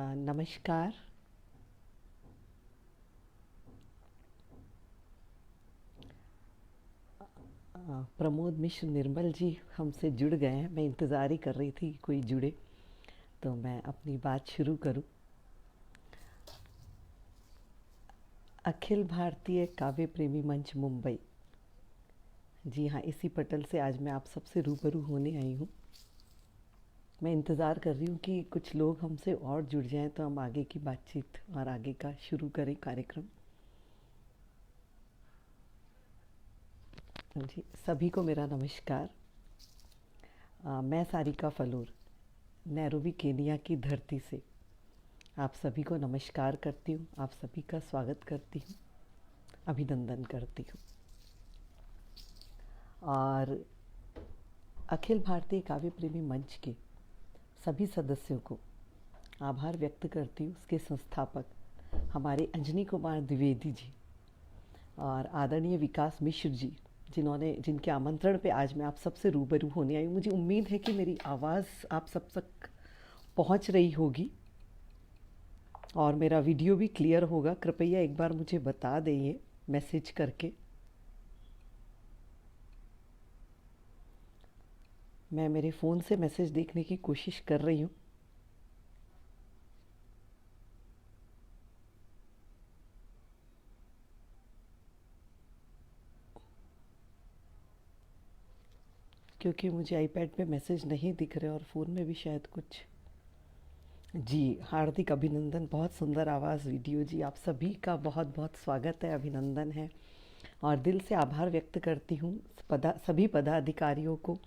नमस्कार। प्रमोद मिश्र निर्मल जी हमसे जुड़ गए हैं। मैं इंतज़ार ही कर रही थी कोई जुड़े तो मैं अपनी बात शुरू करूं। अखिल भारतीय काव्य प्रेमी मंच मुंबई, जी हाँ, इसी पटल से आज मैं आप सबसे रूबरू होने आई हूँ। मैं इंतज़ार कर रही हूँ कि कुछ लोग हमसे और जुड़ जाएं तो हम आगे की बातचीत और आगे का शुरू करें कार्यक्रम। जी, सभी को मेरा नमस्कार। मैं सारिका फलोर, नैरोबी केनिया की धरती से आप सभी को नमस्कार करती हूँ, आप सभी का स्वागत करती हूँ, अभिनंदन करती हूँ। और अखिल भारतीय काव्य प्रेमी मंच के सभी सदस्यों को आभार व्यक्त करती हूँ। उसके संस्थापक हमारे अंजनी कुमार द्विवेदी जी और आदरणीय विकास मिश्र जी, जिनके आमंत्रण पे आज मैं आप सबसे रूबरू होने आई हूँ। मुझे उम्मीद है कि मेरी आवाज़ आप सब तक पहुँच रही होगी और मेरा वीडियो भी क्लियर होगा। कृपया एक बार मुझे बता दें ये मैसेज करके। मैं मेरे फ़ोन से मैसेज देखने की कोशिश कर रही हूँ। क्योंकि मुझे आईपैड पे मैसेज नहीं दिख रहे और फ़ोन में भी शायद कुछ। जी, हार्दिक अभिनंदन। बहुत सुंदर आवाज़, वीडियो। जी, आप सभी का बहुत बहुत स्वागत है, अभिनंदन है और दिल से आभार व्यक्त करती हूँ सभी पदाधिकारियों को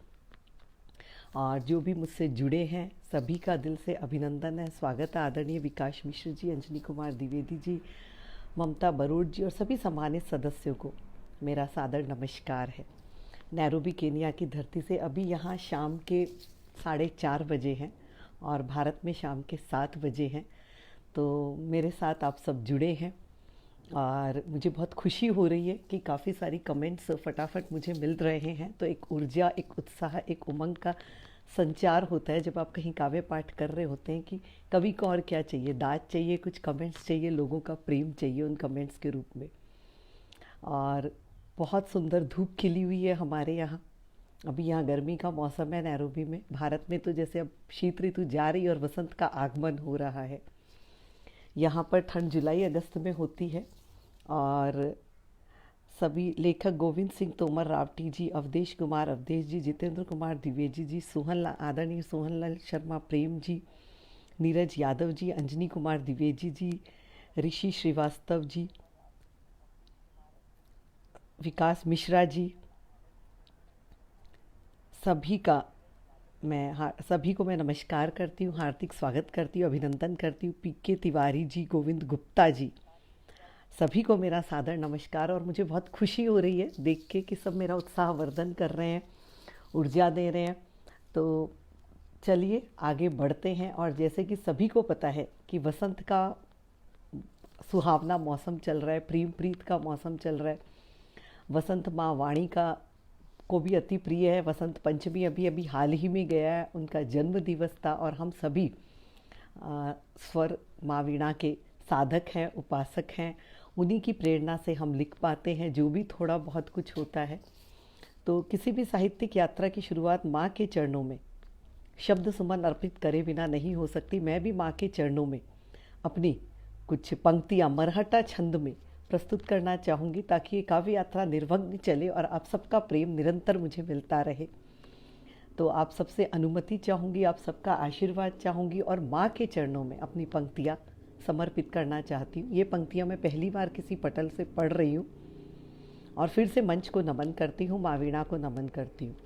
और जो भी मुझसे जुड़े हैं सभी का दिल से अभिनंदन है, स्वागत है। आदरणीय विकास मिश्र जी, अंजनी कुमार द्विवेदी जी, ममता बरूड जी और सभी सम्मानित सदस्यों को मेरा सादर नमस्कार है। नैरोबी केनिया की धरती से अभी यहाँ शाम के 4:30 बजे हैं और भारत में शाम के 7 बजे हैं। तो मेरे साथ आप सब जुड़े हैं और मुझे बहुत खुशी हो रही है कि काफ़ी सारी कमेंट्स फटाफट मुझे मिल रहे हैं। तो एक ऊर्जा, एक उत्साह, एक उमंग का संचार होता है जब आप कहीं काव्य पाठ कर रहे होते हैं कि कवि को और क्या चाहिए, दाद चाहिए, कुछ कमेंट्स चाहिए, लोगों का प्रेम चाहिए उन कमेंट्स के रूप में। और बहुत सुंदर धूप खिली हुई है हमारे यहाँ। अभी यहाँ गर्मी का मौसम है नैरोबी में। भारत में तो जैसे अब शीत ऋतु जा रही और वसंत का आगमन हो रहा है। यहाँ पर ठंड जुलाई अगस्त में होती है और सभी लेखक गोविंद सिंह तोमर रावटी जी, अवधेश कुमार अवधेश जी, जितेंद्र कुमार द्विवेदी जी, आदरणीय सोहनलाल शर्मा प्रेम जी, नीरज यादव जी, अंजनी कुमार द्विवेदी जी, ऋषि श्रीवास्तव जी, विकास मिश्रा जी, सभी को मैं नमस्कार करती हूँ, हार्दिक स्वागत करती हूँ, अभिनंदन करती हूँ। पीके तिवारी जी, गोविंद गुप्ता जी, सभी को मेरा सादर नमस्कार। और मुझे बहुत खुशी हो रही है देख के कि सब मेरा उत्साहवर्धन कर रहे हैं, ऊर्जा दे रहे हैं। तो चलिए आगे बढ़ते हैं। और जैसे कि सभी को पता है कि वसंत का सुहावना मौसम चल रहा है, प्रेम प्रीत का मौसम चल रहा है। वसंत माँ वाणी का को भी अति प्रिय है। वसंत पंचमी अभी अभी हाल ही में गया है, उनका जन्म दिवस था और हम सभी स्वर माँ वीणा के साधक हैं, उपासक हैं। उन्हीं की प्रेरणा से हम लिख पाते हैं जो भी थोड़ा बहुत कुछ होता है। तो किसी भी साहित्यिक यात्रा की शुरुआत माँ के चरणों में शब्द सुमन अर्पित करे बिना नहीं हो सकती। मैं भी माँ के चरणों में अपनी कुछ पंक्तियाँ मरहटा छंद में प्रस्तुत करना चाहूँगी ताकि ये काव्य यात्रा निर्विघ्न चले और आप सबका प्रेम निरंतर मुझे मिलता रहे। तो आप सबसे अनुमति चाहूँगी, आप सबका आशीर्वाद चाहूँगी और माँ के चरणों में अपनी पंक्तियाँ समर्पित करना चाहती हूँ। ये पंक्तियाँ मैं पहली बार किसी पटल से पढ़ रही हूँ और फिर से मंच को नमन करती हूँ, माँ वीणा को नमन करती हूँ।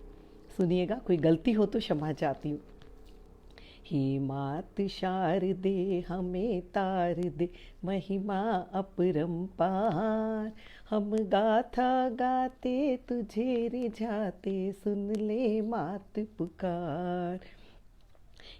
सुनिएगा, कोई गलती हो तो क्षमा चाहती हूँ। हे मात शारदे हमें तार दे, महिमा अपरंपार। हम गाथा गाते तुझे रिझाते, सुन ले मात पुकार।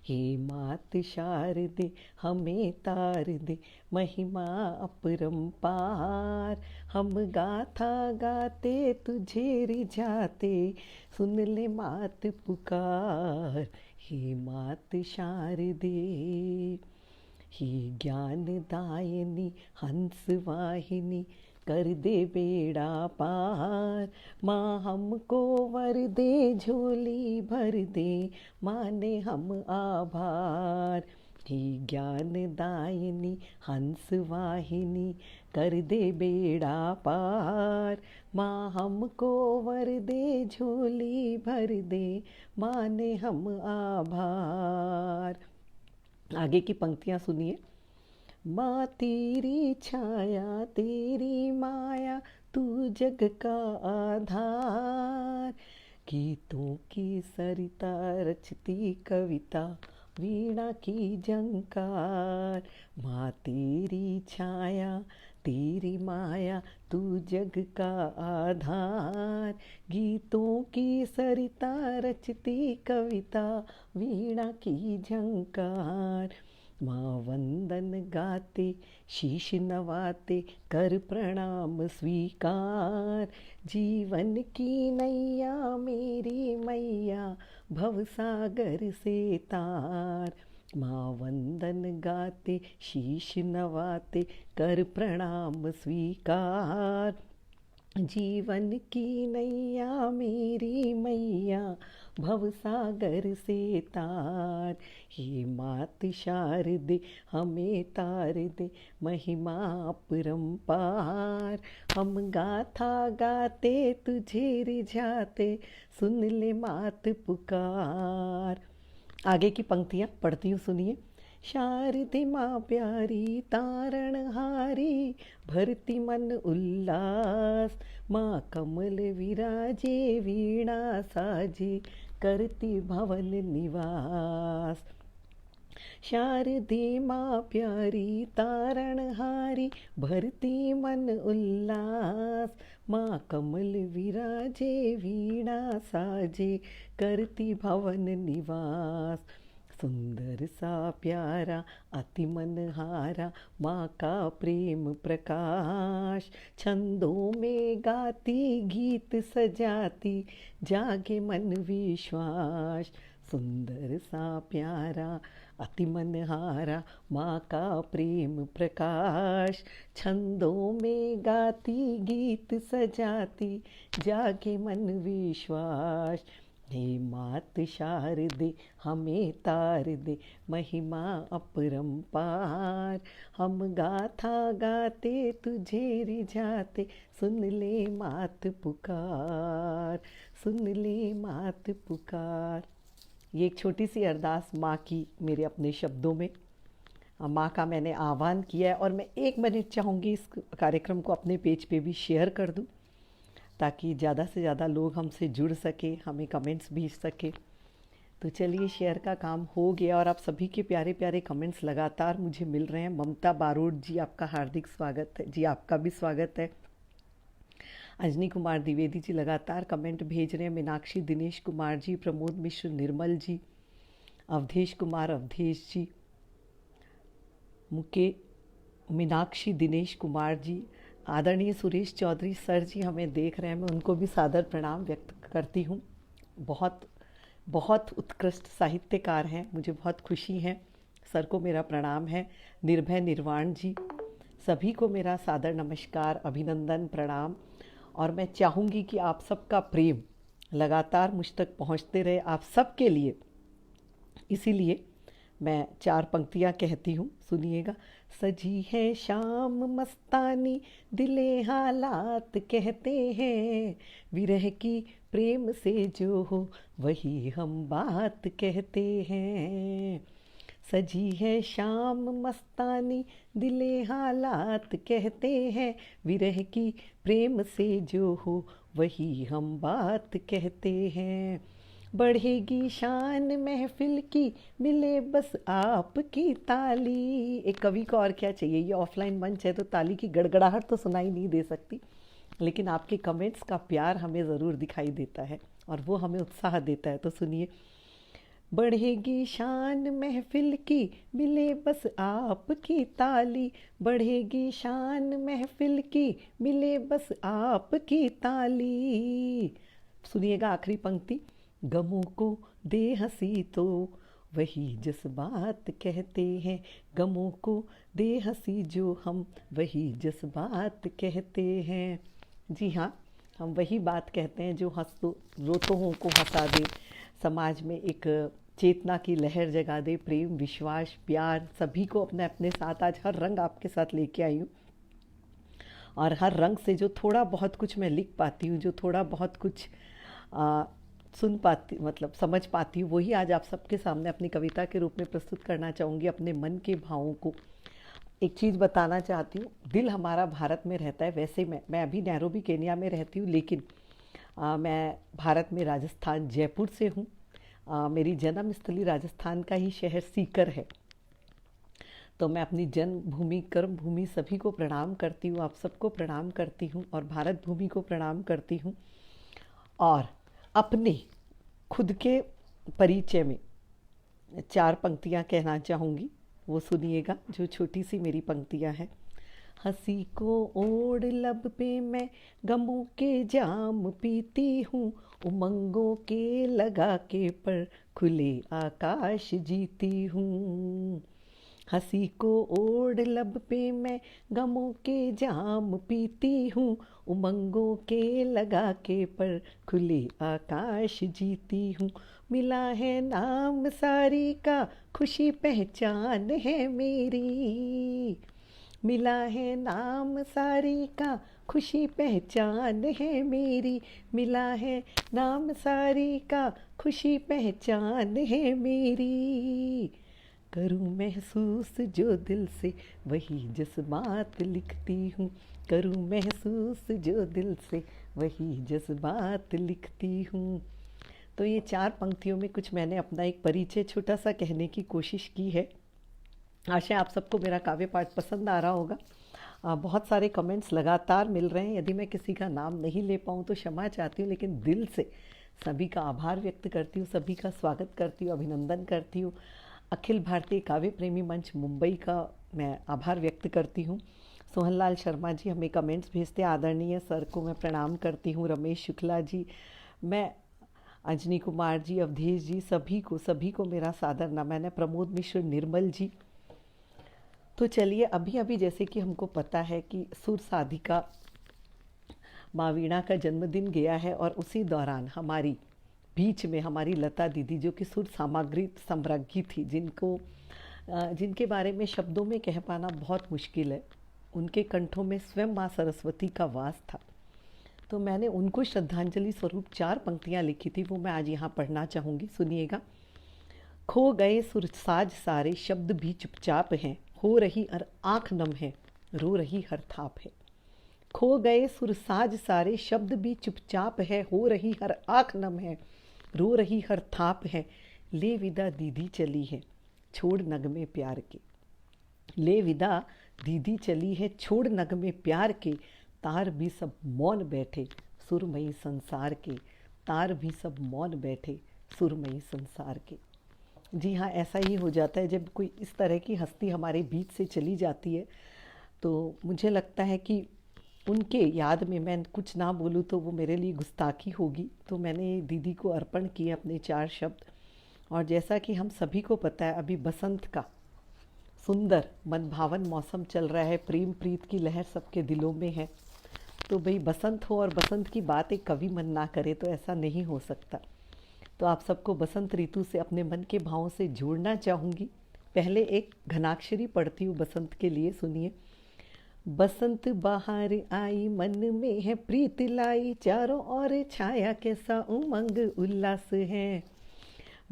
हे मात शारदे हमें तार दे, महिमा अपरंपार। हम गाथा गाते तुझे रिझाते, सुन ले मात पुकार। हे मात शारदे। हे ज्ञान दायिनी हंस वाहिनी कर दे बेड़ा पार। माँ हमको वर दे झोली भर दे, माने हम आभार। हे ज्ञान दायिनी हंस वाहिनी कर दे बेड़ा पार। माँ हमको वर दे झोली भर दे, माने हम आभार। आगे की पंक्तियाँ सुनिए। माँ तेरी छाया तेरी माया तू जग का आधार। गीतों की सरिता रचती कविता वीणा की झंकार। माँ तेरी छाया तेरी माया तू जग का आधार। गीतों की सरिता रचती कविता वीणा की झंकार। माँ वंदन गाते शीश नवाते कर प्रणाम स्वीकार। जीवन की नैया मेरी मैया भवसागर से तार। माँ वंदन गाते शीश नवाते कर प्रणाम स्वीकार। जीवन की नैया मेरी मैया भवसागर से तार। हे मात शारदे हमें तार दे महिमा अपरंपार। हम गाथा गाते तुझे रिझाते सुन ले मात पुकार। आगे की पंक्तियाँ पढ़ती हूँ, सुनिए। शारदे माँ प्यारी तारणहारी भरती मन उल्लास। माँ कमल विराजे वीणा साजे करती भवन निवास। शारदे माँ प्यारी तारणहारी भरती मन उल्लास। माँ कमल विराजे वीणा साजे करती भवन निवास। सुंदर सा प्यारा अति मनहारा माँ का प्रेम प्रकाश। छंदों में गाती गीत सजाती जागे मन विश्वास। सुंदर सा प्यारा अति मनहारा माँ का प्रेम प्रकाश। छंदों में गाती गीत सजाती जागे मन विश्वास। हे मात शारदे हमें तार दे महिमा अपरंपार। हम गाथा गाते तुझे रिझाते सुन ले मात पुकार, सुन ले मात पुकार। ये एक छोटी सी अरदास माँ की मेरे अपने शब्दों में। माँ का मैंने आह्वान किया है और मैं 1 मिनट चाहूँगी इस कार्यक्रम को अपने पेज पे भी शेयर कर दूँ, ताकि ज़्यादा से ज़्यादा लोग हमसे जुड़ सके, हमें कमेंट्स भेज सके। तो चलिए, शेयर का काम हो गया और आप सभी के प्यारे प्यारे कमेंट्स लगातार मुझे मिल रहे हैं। ममता बारोट जी, आपका हार्दिक स्वागत है जी, आपका भी स्वागत है। अंजनी कुमार द्विवेदी जी लगातार कमेंट भेज रहे हैं। मीनाक्षी दिनेश कुमार जी, प्रमोद मिश्र, निर्मल जी, अवधेश कुमार अवधेश जी, मीनाक्षी दिनेश कुमार जी, आदरणीय सुरेश चौधरी सर जी हमें देख रहे हैं, मैं उनको भी सादर प्रणाम व्यक्त करती हूँ। बहुत बहुत उत्कृष्ट साहित्यकार हैं, मुझे बहुत खुशी है। सर को मेरा प्रणाम है। निर्भय निर्वाण जी, सभी को मेरा सादर नमस्कार, अभिनंदन, प्रणाम। और मैं चाहूँगी कि आप सबका प्रेम लगातार मुझ तक पहुँचते रहे, आप सबके लिए। इसीलिए मैं 4 पंक्तियाँ कहती हूँ, सुनिएगा। सजी है शाम मस्तानी दिले हालात कहते हैं, विरह की प्रेम से जो हो वही हम बात कहते हैं। सजी है शाम मस्तानी दिले हालात कहते हैं, विरह की प्रेम से जो हो वही हम बात कहते हैं। बढ़ेगी शान महफिल की मिले बस आपकी ताली। एक कवि को और क्या चाहिए, ये ऑफलाइन मंच है तो ताली की गड़गड़ाहट तो सुनाई नहीं दे सकती, लेकिन आपके कमेंट्स का प्यार हमें ज़रूर दिखाई देता है और वो हमें उत्साह देता है। तो सुनिए। बढ़ेगी शान महफिल की मिले बस आपकी ताली। बढ़ेगी शान महफिल की मिले बस आपकी ताली। सुनिएगा आखिरी पंक्ति। गमों को दे हंसी तो वही जज्बात कहते हैं, गमों को दे हंसी जो हम वही जज्बात कहते हैं। जी हाँ, हम वही बात कहते हैं जो हंसो रोतों को हंसा दे, समाज में एक चेतना की लहर जगा दे, प्रेम विश्वास प्यार सभी को अपने अपने साथ। आज हर रंग आपके साथ लेके आई हूँ, और हर रंग से जो थोड़ा बहुत कुछ मैं लिख पाती हूँ, जो थोड़ा बहुत कुछ आ, सुन पाती मतलब समझ पाती हूँ, वही आज आप सबके सामने अपनी कविता के रूप में प्रस्तुत करना चाहूँगी, अपने मन के भावों को। एक चीज़ बताना चाहती हूँ, दिल हमारा भारत में रहता है। वैसे मैं अभी नैरोबी केन्या में रहती हूँ, लेकिन मैं भारत में राजस्थान जयपुर से हूँ। मेरी जन्मस्थली राजस्थान का ही शहर सीकर है। तो मैं अपनी जन्मभूमि कर्म भूमि सभी को प्रणाम करती हूँ, आप सबको प्रणाम करती हूँ, और भारत भूमि को प्रणाम करती हूँ। और अपने खुद के परिचय में 4 पंक्तियाँ कहना चाहूँगी, वो सुनिएगा, जो छोटी सी मेरी पंक्तियाँ हैं। हंसी को ओढ़ लब पे मैं गमों के जाम पीती हूँ, उमंगों के लगा के पर खुले आकाश जीती हूँ। हंसी को ओढ़ लब पे मैं गमों के जाम पीती हूँ, उमंगों के लगा के पर खुले आकाश जीती हूँ। मिला है नाम सारी का, खुशी पहचान है मेरी। मिला है नाम सारी का, खुशी पहचान है मेरी। मिला है नाम सारी का, खुशी पहचान है मेरी। करूँ महसूस जो दिल से वही जज्बात लिखती हूँ। करूँ महसूस जो दिल से वही जज्बात लिखती हूँ। तो ये 4 पंक्तियों में कुछ मैंने अपना एक परिचय छोटा सा कहने की कोशिश की है। आशा है आप सबको मेरा काव्य पाठ पसंद आ रहा होगा। बहुत सारे कमेंट्स लगातार मिल रहे हैं, यदि मैं किसी का नाम नहीं ले पाऊँ तो क्षमा चाहती हूँ, लेकिन दिल से सभी का आभार व्यक्त करती हूँ, सभी का स्वागत करती हूँ, अभिनंदन करती हूँ। अखिल भारतीय काव्य प्रेमी मंच मुंबई का मैं आभार व्यक्त करती हूँ। सोहनलाल शर्मा जी हमें कमेंट्स भेजते, आदरणीय सर को मैं प्रणाम करती हूँ। रमेश शुक्ला जी, मैं अंजनी कुमार जी, अवधेश जी, सभी को मेरा सादर नमन है। प्रमोद मिश्र, निर्मल जी। तो चलिए, अभी अभी जैसे कि हमको पता है कि सुर साधिका माँ वीणा का जन्मदिन गया है, और उसी दौरान हमारी बीच में हमारी लता दीदी, जो कि सुर सामग्री सम्राज्ञी थी, जिनके बारे में शब्दों में कह पाना बहुत मुश्किल है। उनके कंठों में स्वयं माँ सरस्वती का वास था। तो मैंने उनको श्रद्धांजलि स्वरूप 4 पंक्तियाँ लिखी थी, वो मैं आज यहाँ पढ़ना चाहूँगी, सुनिएगा। खो गए सुरसाज सारे, शब्द भी चुपचाप हैं, हो रही हर आँख नम है, रो रही हर थाप है। खो गए सुरसाज सारे, शब्द भी चुपचाप है, हो रही हर आँख नम है, रो रही हर थाप है। ले विदा दीदी चली है, छोड़ नगमे प्यार के। ले विदा दीदी चली है, छोड़ नगमे प्यार के। तार भी सब मौन बैठे, सुरमई संसार के। तार भी सब मौन बैठे, सुरमई संसार के। जी हाँ, ऐसा ही हो जाता है जब कोई इस तरह की हस्ती हमारे बीच से चली जाती है। तो मुझे लगता है कि उनके याद में मैं कुछ ना बोलूँ तो वो मेरे लिए गुस्ताखी होगी। तो मैंने दीदी को अर्पण किए अपने 4 शब्द। और जैसा कि हम सभी को पता है, अभी बसंत का सुंदर मनभावन मौसम चल रहा है, प्रेम प्रीत की लहर सबके दिलों में है। तो भाई बसंत हो और बसंत की बात एक कवि मन ना करे तो ऐसा नहीं हो सकता। तो आप सबको बसंत ऋतु से अपने मन के भावों से जोड़ना चाहूँगी। पहले एक घनाक्षरी पढ़ती हूँ बसंत के लिए, सुनिए। बसंत बाहर आई, मन में है प्रीत लाई, चारों ओर छाया कैसा उमंग उल्लास है।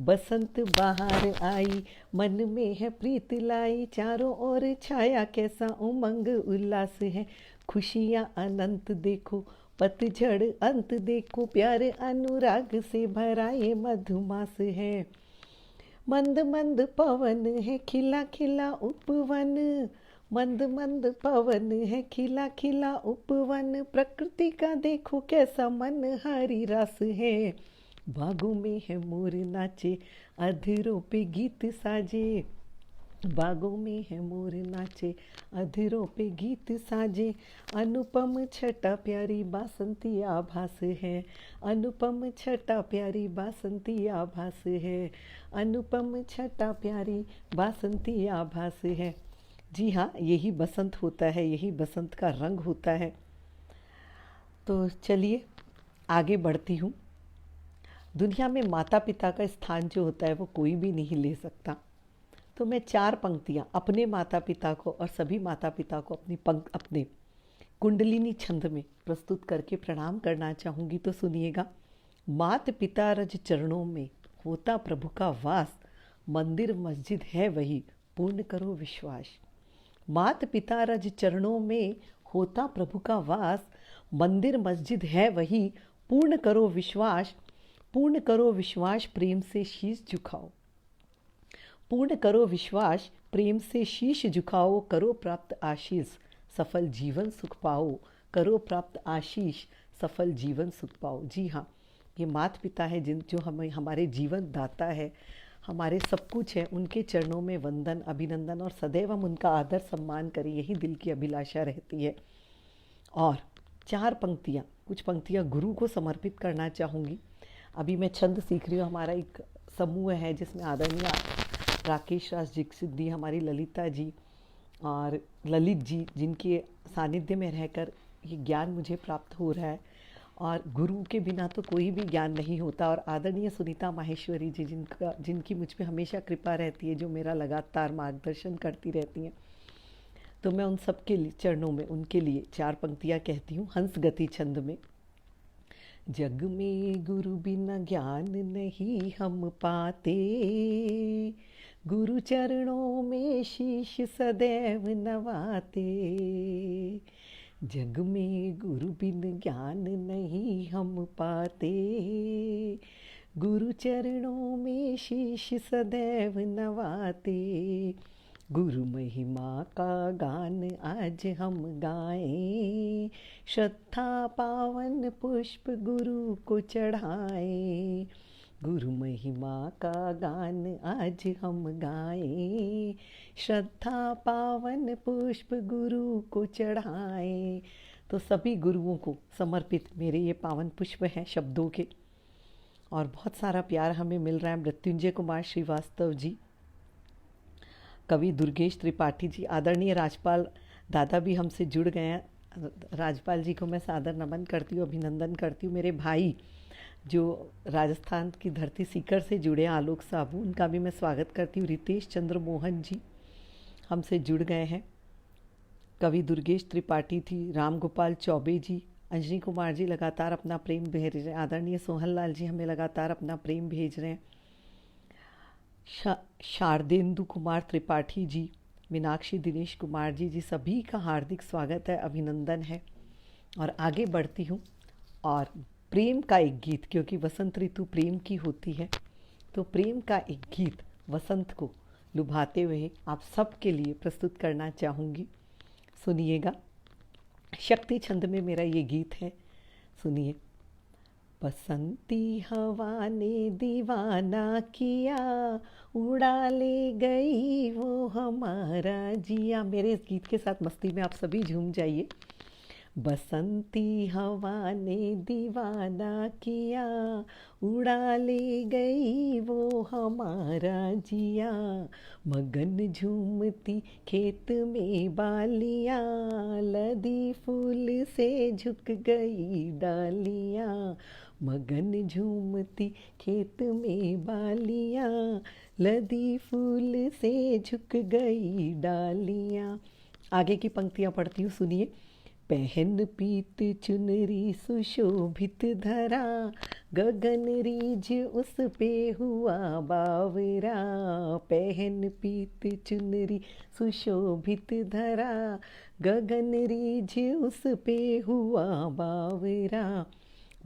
बसंत बाहर आई, मन में है प्रीत लाई, चारों ओर छाया कैसा उमंग उल्लास है। खुशियाँ अनंत देखो, पतझड़ अंत देखो, प्यारे अनुराग से भरा ये मधुमास है। मंद मंद पवन है, खिला खिला उपवन। मंद मंद पवन है, खिला खिला उपवन। प्रकृति का देखो कैसा मन हरी रस है। बागों में है मोर नाचे, अधरों पे गीत साजे। बागों में है मोर नाचे, अधरों पे गीत साजे, अनुपम छटा प्यारी बासंती आभास है, अनुपम छटा प्यारी बासंती आभास है, अनुपम छटा प्यारी बासंती आभास है। जी हाँ, यही बसंत होता है, यही बसंत का रंग होता है। तो चलिए आगे बढ़ती हूँ। दुनिया में माता पिता का स्थान जो होता है वो कोई भी नहीं ले सकता। तो मैं 4 पंक्तियाँ अपने माता पिता को और सभी माता पिता को अपने कुंडलिनी छंद में प्रस्तुत करके प्रणाम करना चाहूँगी। तो सुनिएगा। मात पिता रज चरणों में होता प्रभु का वास, मंदिर मस्जिद है वही पूर्ण करो विश्वास। मात पिता रज चरणों में होता प्रभु का वास, मंदिर मस्जिद है वही पूर्ण करो विश्वास। पूर्ण करो विश्वास प्रेम से शीश झुकाओ, पूर्ण करो विश्वास प्रेम से शीश झुकाओ, करो प्राप्त आशीष सफल जीवन सुख पाओ, करो प्राप्त आशीष सफल जीवन सुख पाओ। जी हाँ, ये माता पिता है जो हमें हमारे जीवन दाता है, हमारे सब कुछ है। उनके चरणों में वंदन अभिनंदन और सदैव हम उनका आदर सम्मान करें, यही दिल की अभिलाषा रहती है। और 4 पंक्तियाँ, कुछ पंक्तियाँ गुरु को समर्पित करना चाहूँगी। अभी मैं छंद सीख रही हूँ। हमारा एक समूह है जिसमें आदरणीय राकेश राज दीक्षित दी, हमारी ललिता जी और ललित जी, जिनके सानिध्य में रहकर ये ज्ञान मुझे प्राप्त हो रहा है। और गुरु के बिना तो कोई भी ज्ञान नहीं होता। और आदरणीय सुनीता माहेश्वरी जी, जिनकी मुझ पे हमेशा कृपा रहती है, जो मेरा लगातार मार्गदर्शन करती रहती हैं। तो मैं उन सब के चरणों में उनके लिए 4 पंक्तियाँ कहती हूँ हंस गति छंद में। जग में गुरु बिना ज्ञान नहीं हम पाते, गुरु चरणों में शीश सदैव नवाते। जग में गुरु बिन ज्ञान नहीं हम पाते, गुरु चरणों में शीश सदैव नवाते। गुरु महिमा का गान आज हम गाएं, श्रद्धा पावन पुष्प गुरु को चढ़ाएं। गुरु महिमा का गान आज हम गाएं, श्रद्धा पावन पुष्प गुरु को चढ़ाएं। तो सभी गुरुओं को समर्पित मेरे ये पावन पुष्प हैं शब्दों के। और बहुत सारा प्यार हमें मिल रहा है। मृत्युंजय कुमार श्रीवास्तव जी, कवि दुर्गेश त्रिपाठी जी, आदरणीय राजपाल दादा भी हमसे जुड़ गए हैं। राजपाल जी को मैं सादर नमन करती हूँ, अभिनंदन करती हूँ। मेरे भाई जो राजस्थान की धरती सीकर से जुड़े हैं, आलोक साबू, उनका भी मैं स्वागत करती हूँ। रितेश चंद्र मोहन जी हमसे जुड़ गए हैं। कवि दुर्गेश त्रिपाठी थी, राम गोपाल चौबे जी, अंजनी कुमार जी लगातार अपना प्रेम भेज रहे हैं। आदरणीय सोहन लाल जी हमें लगातार अपना प्रेम भेज रहे हैं। शारदेंदु कुमार त्रिपाठी जी, मीनाक्षी दिनेश कुमार जी, सभी का हार्दिक स्वागत है, अभिनंदन है। और आगे बढ़ती हूँ और प्रेम का एक गीत, क्योंकि वसंत ऋतु प्रेम की होती है, तो प्रेम का एक गीत वसंत को लुभाते हुए आप सबके लिए प्रस्तुत करना चाहूँगी। सुनिएगा। शक्ति छंद में मेरा ये गीत है, सुनिए। बसंती हवा ने दीवाना किया, उड़ा ले गई वो हमारा जिया। मेरे इस गीत के साथ मस्ती में आप सभी झूम जाइए। बसंती हवा ने दीवाना किया, उड़ा ले गई वो हमारा जिया। मगन झूमती खेत में बालियाँ, लदी फूल से झुक गई डालियाँ। मगन झूमती खेत में बालियाँ, लदी फूल से झुक गई डालियाँ। आगे की पंक्तियाँ पढ़ती हूँ, सुनिए। पहन पीत चुनरी सुशोभित धरा, गगन रीझ उस पे हुआ बावरा। पहन पीत चुनरी सुशोभित धरा, गगन रीझ उस पे हुआ बावरा।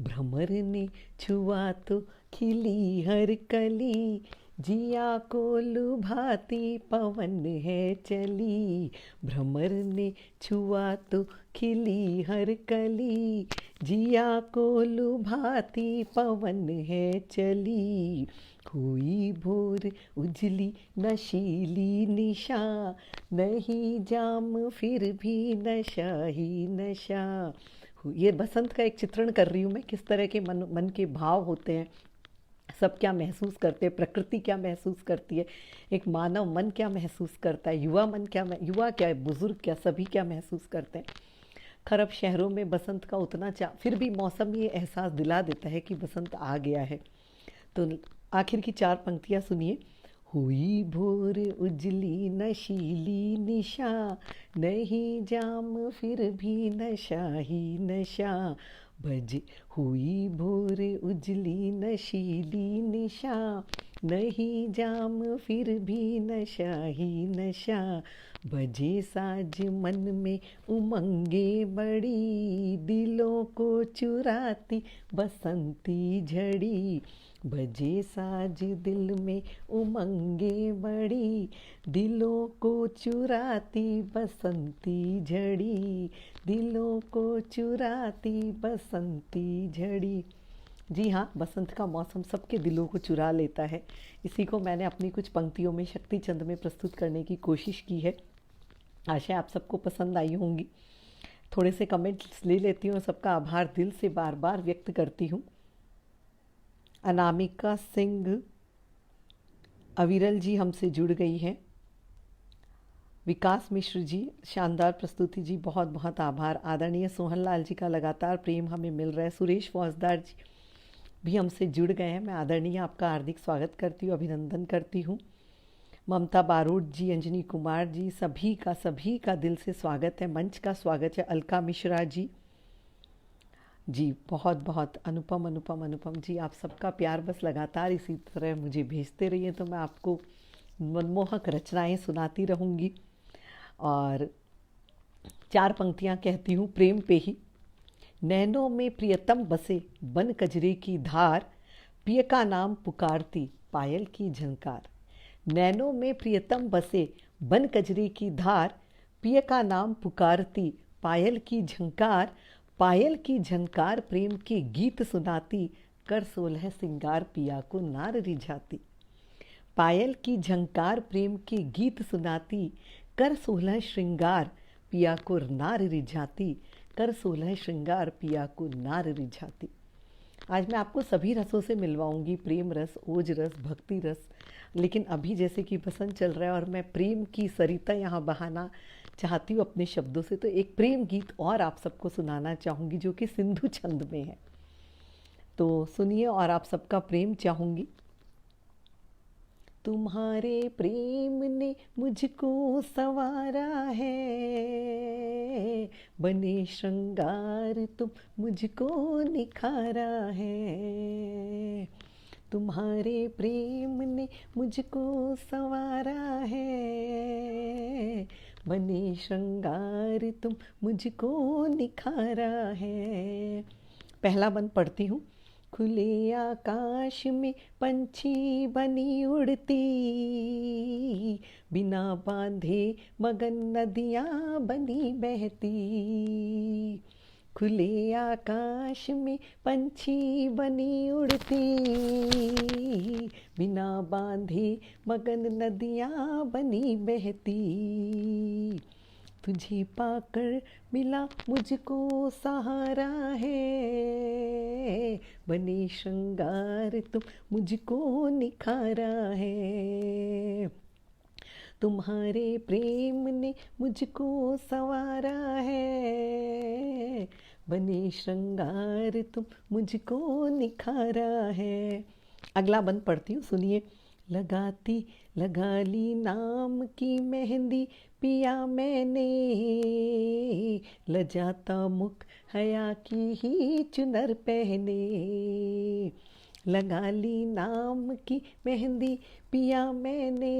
भ्रमर ने छुआ तो खिली हर कली, जिया को लुभाती पवन है चली, भ्रमर ने छुआ तो खिली हर कली। जिया को लुभाती पवन है चली, हुई भोर उजली नशीली निशा, नहीं जाम फिर भी नशा ही नशा। ये बसंत का एक चित्रण कर रही हूँ मैं, किस तरह के मन के भाव होते हैं, सब क्या महसूस करते हैं, प्रकृति क्या महसूस करती है, एक मानव मन क्या महसूस करता है, युवा क्या बुजुर्ग क्या, सभी क्या महसूस करते हैं। खरब शहरों में बसंत का उतना फिर भी मौसम ये एहसास दिला देता है कि बसंत आ गया है। तो आखिर की 4 पंक्तियाँ सुनिए। हुई भोर उजली नशीली निशा, नहीं जाम फिर भी नशा ही नशा। बजे हुई भोर उजली नशीली निशा, नहीं जाम फिर भी नशा ही नशा। बजे साज मन में उमंगे बड़ी, दिलों को चुराती बसंती झड़ी। बजे साज दिल में उमंगे बड़ी, दिलों को चुराती बसंती झड़ी, दिलों को चुराती बसंती झड़ी। जी हाँ, बसंत का मौसम सबके दिलों को चुरा लेता है। इसी को मैंने अपनी कुछ पंक्तियों में शक्ति चंद में प्रस्तुत करने की कोशिश की है। आशा आप सबको पसंद आई होंगी। थोड़े से कमेंट्स ले लेती हूँ, सबका आभार दिल से बार बार व्यक्त करती हूँ। अनामिका सिंह अविरल जी हमसे जुड़ गई हैं। विकास मिश्र जी, शानदार प्रस्तुति जी, बहुत बहुत आभार। आदरणीय सोहन लाल जी का लगातार प्रेम हमें मिल रहा है। सुरेश फौजदार जी भी हमसे जुड़ गए हैं। मैं आदरणीय आपका हार्दिक स्वागत करती हूँ, अभिनंदन करती हूँ। ममता बारोट जी, अंजनी कुमार जी, सभी का दिल से स्वागत है, मंच का स्वागत है। अलका मिश्रा जी बहुत बहुत अनुपम जी, आप सबका प्यार बस लगातार इसी तरह मुझे भेजते रहिए तो मैं आपको मनमोहक रचनाएं सुनाती रहूँगी। और 4 पंक्तियाँ कहती हूँ प्रेम पे ही। नैनों में प्रियतम बसे बन कजरे की धार, पिय का नाम पुकारती पायल की झंकार। नैनों में प्रियतम बसे बन कजरे की धार, पिय का नाम पुकारती पायल की झंकार। पायल की झंकार प्रेम के गीत सुनाती, कर 16 सिंगार पिया को नार रिझाती। पायल की झंकार प्रेम के गीत सुनाती, कर 16 श्रृंगार पिया को नार रिझाती, कर 16 श्रृंगार पिया को नार रिझाती। आज मैं आपको सभी रसों से मिलवाऊंगी, प्रेम रस, ओज रस, भक्ति रस। लेकिन अभी जैसे कि बसंत चल रहा है और मैं प्रेम की सरिता यहाँ बहाना चाहती हूँ अपने शब्दों से, तो एक प्रेम गीत और आप सबको सुनाना चाहूँगी जो कि सिंधु छंद में है। तो सुनिए और आप सबका प्रेम चाहूँगी। तुम्हारे प्रेम ने मुझको संवारा है, बने श्रृंगार तुम मुझको निखारा है। तुम्हारे प्रेम ने मुझको संवारा है, बने श्रृंगार तुम मुझको निखारा है। पहला बंद पढ़ती हूँ। खुले आकाश में पंछी बनी उड़ती, बिना बांधे मगन नदियाँ बनी बहती। खुले आकाश में पंछी बनी उड़ती, बिना बांधे मगन नदियाँ बनी बहती। तुझे पाकर मिला मुझको सहारा है, बने श्रृंगार तुम मुझको निखारा है। तुम्हारे प्रेम ने मुझको संवारा है, बने श्रृंगार तुम मुझको निखारा है। अगला बंद पढ़ती हूँ, सुनिए। लगाती लगा ली नाम की मेहंदी पिया मैंने, लजाता मुख हया की ही चुनर पहने। लगा ली नाम की मेहंदी पिया मैंने,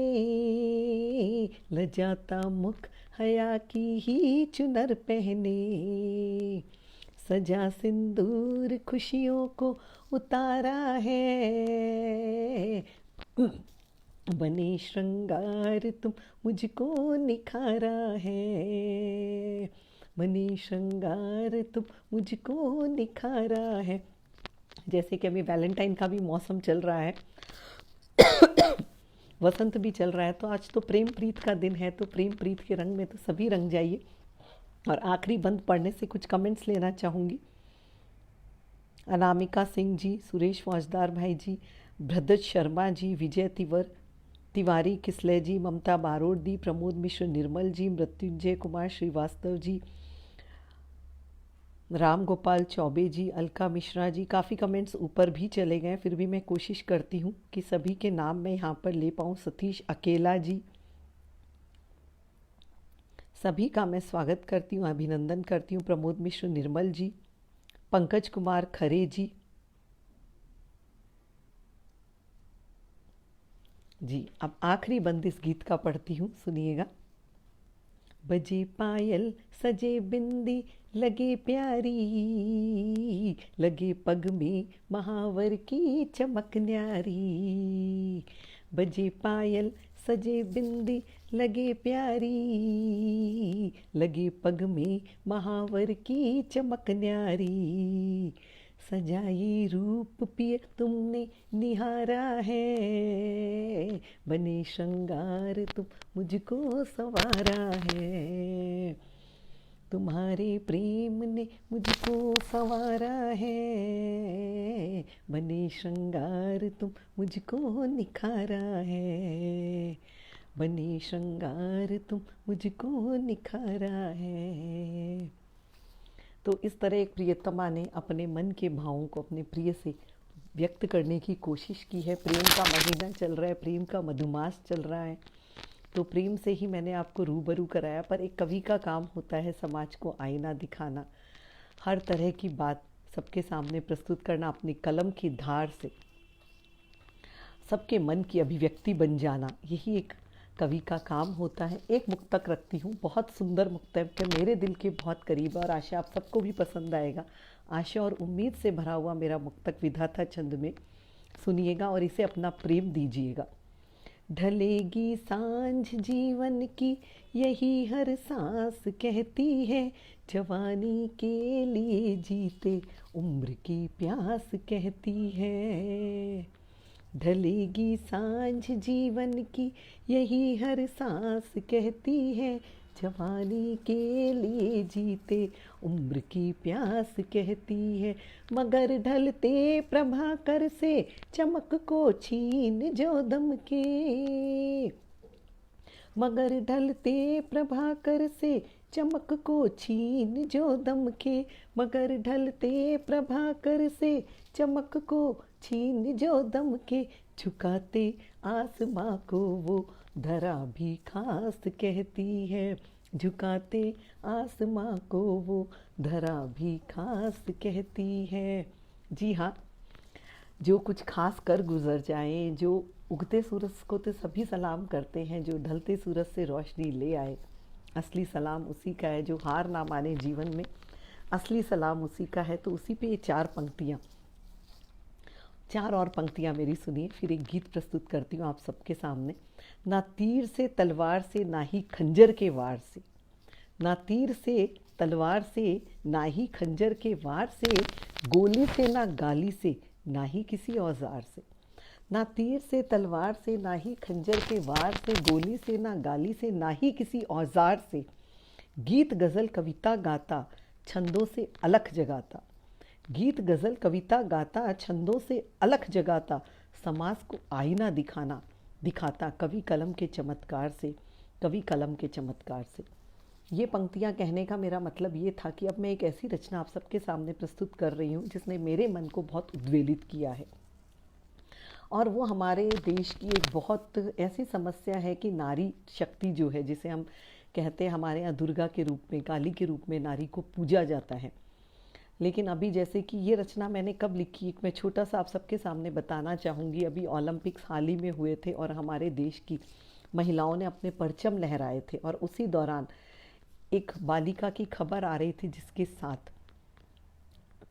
लजाता मुख हया की ही चुनर पहने। सजा सिंदूर खुशियों को उतारा है, बने श्रृंगार तुम मुझको निखारा है, बने श्रृंगार तुम मुझको निखारा है। जैसे कि अभी वैलेंटाइन का भी मौसम चल रहा है, वसंत भी चल रहा है, तो आज तो प्रेम प्रीत का दिन है, तो प्रेम प्रीत के रंग में तो सभी रंग जाइए। और आखिरी बंद पढ़ने से कुछ कमेंट्स लेना चाहूँगी। अनामिका सिंह जी, सुरेश फौजदार भाई जी, भद्रत शर्मा जी, विजय तिवारी किसले जी, ममता बारोड़ी, प्रमोद मिश्र, निर्मल जी, मृत्युंजय कुमार श्रीवास्तव जी, राम गोपाल चौबे जी, अलका मिश्रा जी। काफ़ी कमेंट्स ऊपर भी चले गए, फिर भी मैं कोशिश करती हूँ कि सभी के नाम मैं यहाँ पर ले पाऊँ। सतीश अकेला जी, सभी का मैं स्वागत करती हूँ, अभिनंदन करती हूँ। प्रमोद मिश्र, निर्मल जी, पंकज कुमार खरे जी, जी। अब आखिरी बंद इस गीत का पढ़ती हूँ, सुनिएगा। बजे पायल सजे बिंदी लगे प्यारी, लगे पग में महावर की चमक न्यारी। बजे पायल सजे बिंदी लगे प्यारी, लगे पग में महावर की चमक न्यारी। सजाई रूप पिय तुमने निहारा है, बने श्रृंगार तुम मुझको संवारा है। तुम्हारे प्रेम ने मुझको संवारा है, बने श्रृंगार तुम मुझको निखारा है, बने श्रृंगार तुम मुझको निखारा है। तो इस तरह एक प्रियतमा ने अपने मन के भावों को अपने प्रिय से व्यक्त करने की कोशिश की है। प्रेम का महीना चल रहा है, प्रेम का मधुमास चल रहा है, तो प्रेम से ही मैंने आपको रूबरू कराया। पर एक कवि का काम होता है समाज को आईना दिखाना, हर तरह की बात सबके सामने प्रस्तुत करना, अपनी कलम की धार से सबके मन की अभिव्यक्ति बन जाना, यही एक कवि का काम होता है। एक मुक्तक रखती हूँ, बहुत सुंदर मुक्तक है, मेरे दिल के बहुत करीब है और आशा आप सबको भी पसंद आएगा। आशा और उम्मीद से भरा हुआ मेरा मुक्तक विधाता छंद में, सुनिएगा और इसे अपना प्रेम दीजिएगा। ढलेगी सांझ जीवन की यही हर सांस कहती है, जवानी के लिए जीते उम्र की प्यास कहती है। ढलेगी सांझ जीवन की यही हर सांस कहती है, जवानी के लिए जीते उम्र की प्यास कहती है। मगर ढलते प्रभाकर से चमक को छीन जो दम के, मगर ढलते प्रभाकर से चमक को छीन जो दम के, मगर ढलते प्रभाकर से चमक को छीन जो दम के। झुकाते आसमां को वो धरा भी खास कहती है, झुकाते आसमां को वो धरा भी खास कहती है। जी हाँ, जो कुछ खास कर गुजर जाए, जो उगते सूरज को तो सभी सलाम करते हैं, जो ढलते सूरज से रोशनी ले आए, असली सलाम उसी का है। जो हार ना माने जीवन में, असली सलाम उसी का है। तो उसी पे ये चार और पंक्तियाँ मेरी सुनिए, फिर एक गीत प्रस्तुत करती हूँ आप सबके सामने। ना तीर से तलवार से, ना ही खंजर के वार से, ना तीर से तलवार से, ना ही खंजर के वार से, गोली से ना गाली से, ना ही किसी औजार से। ना तीर से तलवार से, ना ही खंजर के वार से, गोली से ना गाली से, ना ही किसी औजार से। गीत गज़ल कविता गाता, छंदों से अलख जगाता, गीत गज़ल कविता गाता, छंदों से अलख जगाता, समाज को आईना दिखाता कवि कलम के चमत्कार से, कवि कलम के चमत्कार से। ये पंक्तियाँ कहने का मेरा मतलब ये था कि अब मैं एक ऐसी रचना आप सबके सामने प्रस्तुत कर रही हूँ जिसने मेरे मन को बहुत उद्वेलित किया है। और वो हमारे देश की एक बहुत ऐसी समस्या है कि नारी शक्ति जो है, जिसे हम कहते हैं हमारे यहाँ दुर्गा के रूप में, काली के रूप में नारी को पूजा जाता है। लेकिन अभी जैसे कि ये रचना मैंने कब लिखी, एक मैं छोटा सा आप सबके सामने बताना चाहूँगी। अभी ओलंपिक्स हाल ही में हुए थे और हमारे देश की महिलाओं ने अपने परचम लहराए थे, और उसी दौरान एक बालिका की खबर आ रही थी जिसके साथ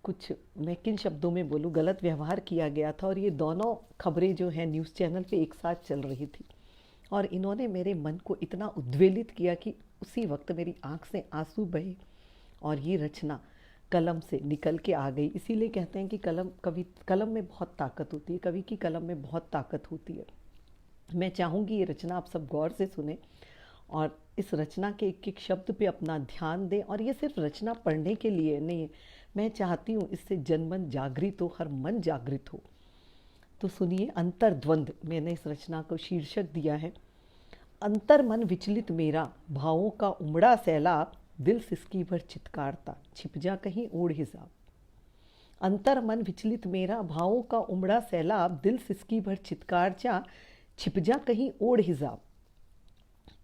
कुछ मैं किन शब्दों में बोलूँ, गलत व्यवहार किया गया था और ये दोनों खबरें जो हैं न्यूज़ चैनल पे एक साथ चल रही थी और इन्होंने मेरे मन को इतना उद्वेलित किया कि उसी वक्त मेरी आंख से आंसू बहे और ये रचना कलम से निकल के आ गई। इसीलिए कहते हैं कि कलम में बहुत ताकत होती है, कवि की कलम में बहुत ताकत होती है। मैं चाहूँगी ये रचना आप सब गौर से सुने और इस रचना के एक एक शब्द पे अपना ध्यान दें। और ये सिर्फ रचना पढ़ने के लिए नहीं है, मैं चाहती हूँ इससे जनमन जागृत हो, हर मन जागृत हो। तो सुनिए, अंतर्द्वंद, मैंने इस रचना को शीर्षक दिया है अंतर मन विचलित मेरा, भावों का उमड़ा सैलाब, दिल सिसकी भर चित्कारता, छिप जा कहीं ओढ़ हिसाब। अंतर मन विचलित मेरा, भावों का उमड़ा सैलाब, दिल सिसकी भर चित्कार जा, छिप जा कहीं ओढ़ हिसाब।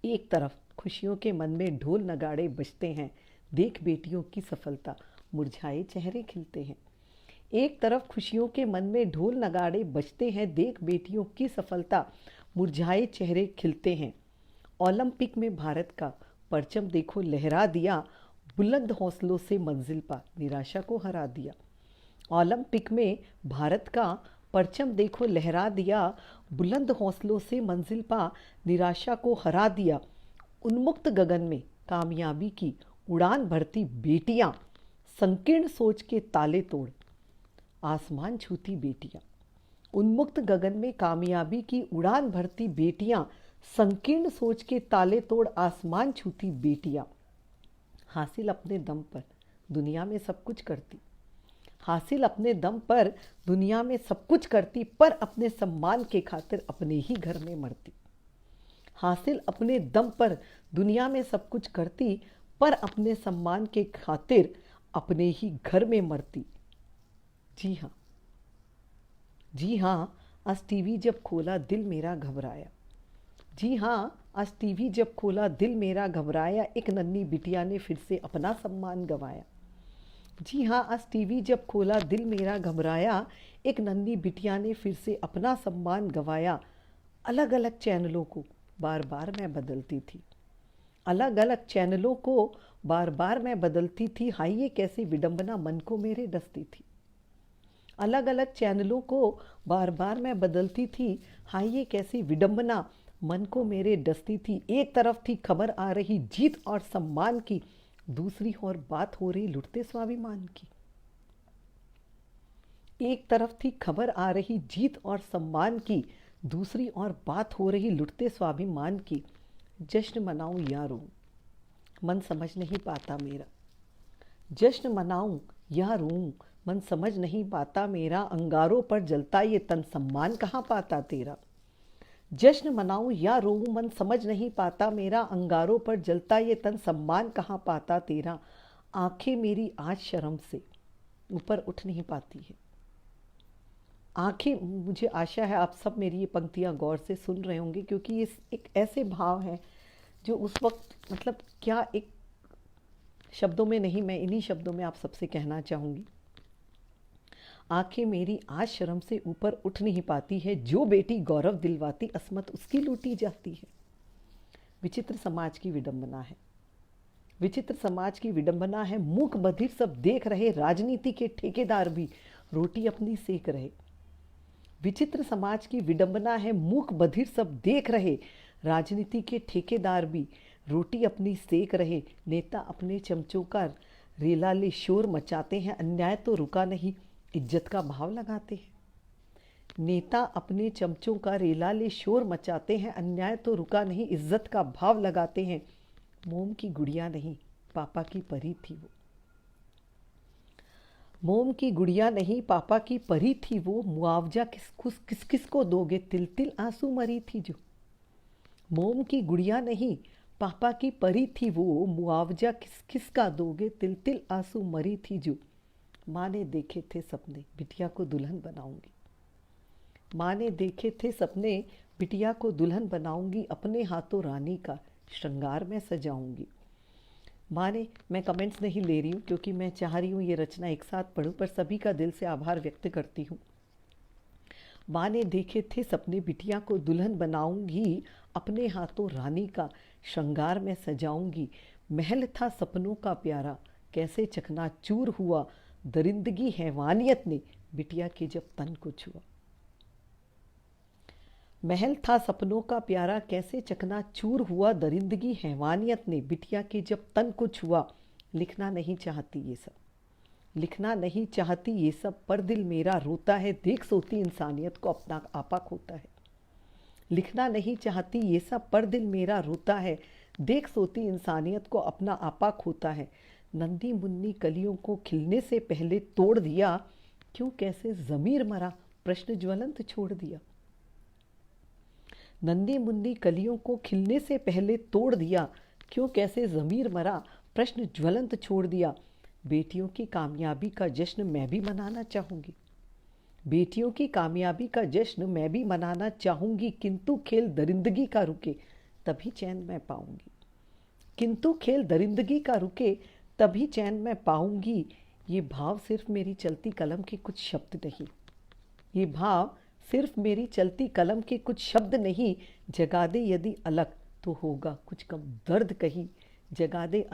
एक तरफ खुशियों के मन में ढोल नगाड़े बजते हैं, देख बेटियों की सफलता, मुरझाए चेहरे खिलते हैं। एक तरफ खुशियों के मन में ढोल नगाड़े बजते हैं, देख बेटियों की सफलता, मुरझाए चेहरे खिलते हैं। ओलंपिक में भारत का परचम देखो लहरा दिया, बुलंद हौसलों से मंजिल पा, निराशा को हरा दिया। ओलंपिक में भारत का परचम देखो लहरा दिया, बुलंद हौसलों से मंजिल पा, निराशा को हरा दिया। उन्मुक्त गगन में कामयाबी की उड़ान भरती बेटियां, संकीर्ण सोच के ताले तोड़ आसमान छूती बेटियां। उन्मुक्त गगन में कामयाबी की उड़ान भरती बेटियां, संकीर्ण सोच के ताले तोड़ आसमान छूती बेटियां। हासिल अपने दम पर दुनिया में सब कुछ करती, हासिल अपने दम पर दुनिया में सब कुछ करती, पर अपने सम्मान के खातिर अपने ही घर में मरती। हासिल अपने दम पर दुनिया में सब कुछ करती, पर अपने सम्मान के खातिर अपने ही घर में मरती। जी हाँ, जी हाँ, आज टीवी जब खोला दिल मेरा घबराया। जी हाँ, आज टीवी जब खोला दिल मेरा घबराया, एक नन्ही बिटिया ने फिर से अपना सम्मान गंवाया। जी हाँ, आज टीवी जब खोला दिल मेरा घबराया, एक नन्ही बिटिया ने फिर से अपना सम्मान गंवाया। अलग अलग चैनलों को बार बार मैं बदलती थी, अलग अलग चैनलों को बार बार मैं बदलती थी, हाय ये कैसी विडंबना मन को मेरे डसती थी। अलग अलग चैनलों को बार बार मैं बदलती थी, हाय ये कैसी विडंबना मन को मेरे डसती थी। एक तरफ थी खबर आ रही जीत और सम्मान की, दूसरी ओर बात हो रही लुटते स्वाभिमान की। एक तरफ थी खबर आ रही जीत और सम्मान की, दूसरी ओर बात हो रही लुटते स्वाभिमान की। जश्न मनाऊं या रोऊं, मन समझ नहीं पाता मेरा। जश्न मनाऊं या रोऊं, मन समझ नहीं पाता मेरा। अंगारों पर जलता ये तन, सम्मान कहाँ पाता तेरा। जश्न मनाऊं या रोऊं, मन समझ नहीं पाता मेरा। अंगारों पर जलता ये तन, सम्मान कहाँ पाता तेरा। आंखें मेरी आज शर्म से ऊपर उठ नहीं पाती है। आंखें, मुझे आशा है आप सब मेरी ये पंक्तियां गौर से सुन रहे होंगे, क्योंकि ये एक ऐसे भाव हैं जो उस वक्त, मतलब क्या, एक शब्दों में नहीं, मैं इन्हीं शब्दों में आप सबसे कहना चाहूँगी। आंखें मेरी आज शर्म से ऊपर उठ नहीं पाती है, जो बेटी गौरव दिलवाती अस्मत उसकी लूटी जाती है। विचित्र समाज की विडंबना है, विचित्र समाज की विडंबना है। मूक बधिर सब देख रहे, राजनीति के ठेकेदार भी रोटी अपनी सेक रहे। विचित्र समाज की विडंबना है, मूक बधिर सब देख रहे, राजनीति के ठेकेदार भी रोटी अपनी सेक रहे। नेता अपने चमचों का रेला ले शोर मचाते हैं, अन्याय तो रुका नहीं, इज्जत का भाव लगाते हैं। नेता अपने चमचों का रेला ले शोर मचाते हैं, अन्याय तो रुका नहीं, इज्जत का भाव लगाते हैं। मोम की गुड़िया नहीं, पापा की परी थी वो। मोम की गुड़िया नहीं, पापा की परी थी वो। मुआवजा किस किस को दोगे, तिल तिल आंसू मरी थी जो। मोम की गुड़िया नहीं, पापा की परी थी वो। मुआवजा किस किस का दोगे, तिल तिल आंसू मरी थी जो। माँ ने देखे थे सपने, बिटिया को दुल्हन बनाऊंगी। माँ ने देखे थे सपने, बिटिया को दुल्हन बनाऊंगी। अपने हाथों रानी का श्रृंगार में सजाऊंगी। माँ ने, मैं कमेंट्स नहीं ले रही हूँ क्योंकि मैं चाह रही हूँ ये रचना एक साथ पढूं, पर सभी का दिल से आभार व्यक्त करती हूँ। माँ ने देखे थे सपने, बिटिया को दुल्हन बनाऊंगी। अपने हाथों रानी का श्रृंगार में सजाऊंगी। महल था सपनों का प्यारा, कैसे चकनाचूर हुआ। दरिंदगी हैवानियत ने बिटिया के जब तन को छुआ। महल था सपनों का प्यारा, कैसे चकनाचूर हुआ दरिंदगी हैवानियत ने बिटिया के जब तन को छुआ। लिखना नहीं चाहती ये सब, लिखना नहीं चाहती ये सब, पर दिल मेरा रोता है, देख सोती इंसानियत को अपना आपा खोता है। लिखना नहीं चाहती ये सब, पर दिल मेरा रोता है, देख सोती इंसानियत को अपना आपा खोता है। नन्ही मुन्नी कलियों को खिलने से पहले तोड़ दिया, क्यों कैसे ज़मीर मरा, प्रश्न ज्वलंत छोड़ दिया। नन्ही मुन्नी कलियों को खिलने से पहले तोड़ दिया, क्यों कैसे ज़मीर मरा, प्रश्न ज्वलंत छोड़ दिया। बेटियों की कामयाबी का जश्न मैं भी मनाना चाहूँगी, बेटियों की कामयाबी का जश्न मैं भी मनाना चाहूँगी, किंतु खेल दरिंदगी का रुके तभी चैन मैं पाऊँगी, किंतु खेल दरिंदगी का रुके तभी चैन मैं पाऊँगी। ये भाव सिर्फ मेरी चलती कलम के कुछ शब्द नहीं, ये भाव सिर्फ मेरी चलती कलम के कुछ शब्द नहीं, जगा दे यदि अलग तो होगा कुछ कम दर्द कहीं, जगा दे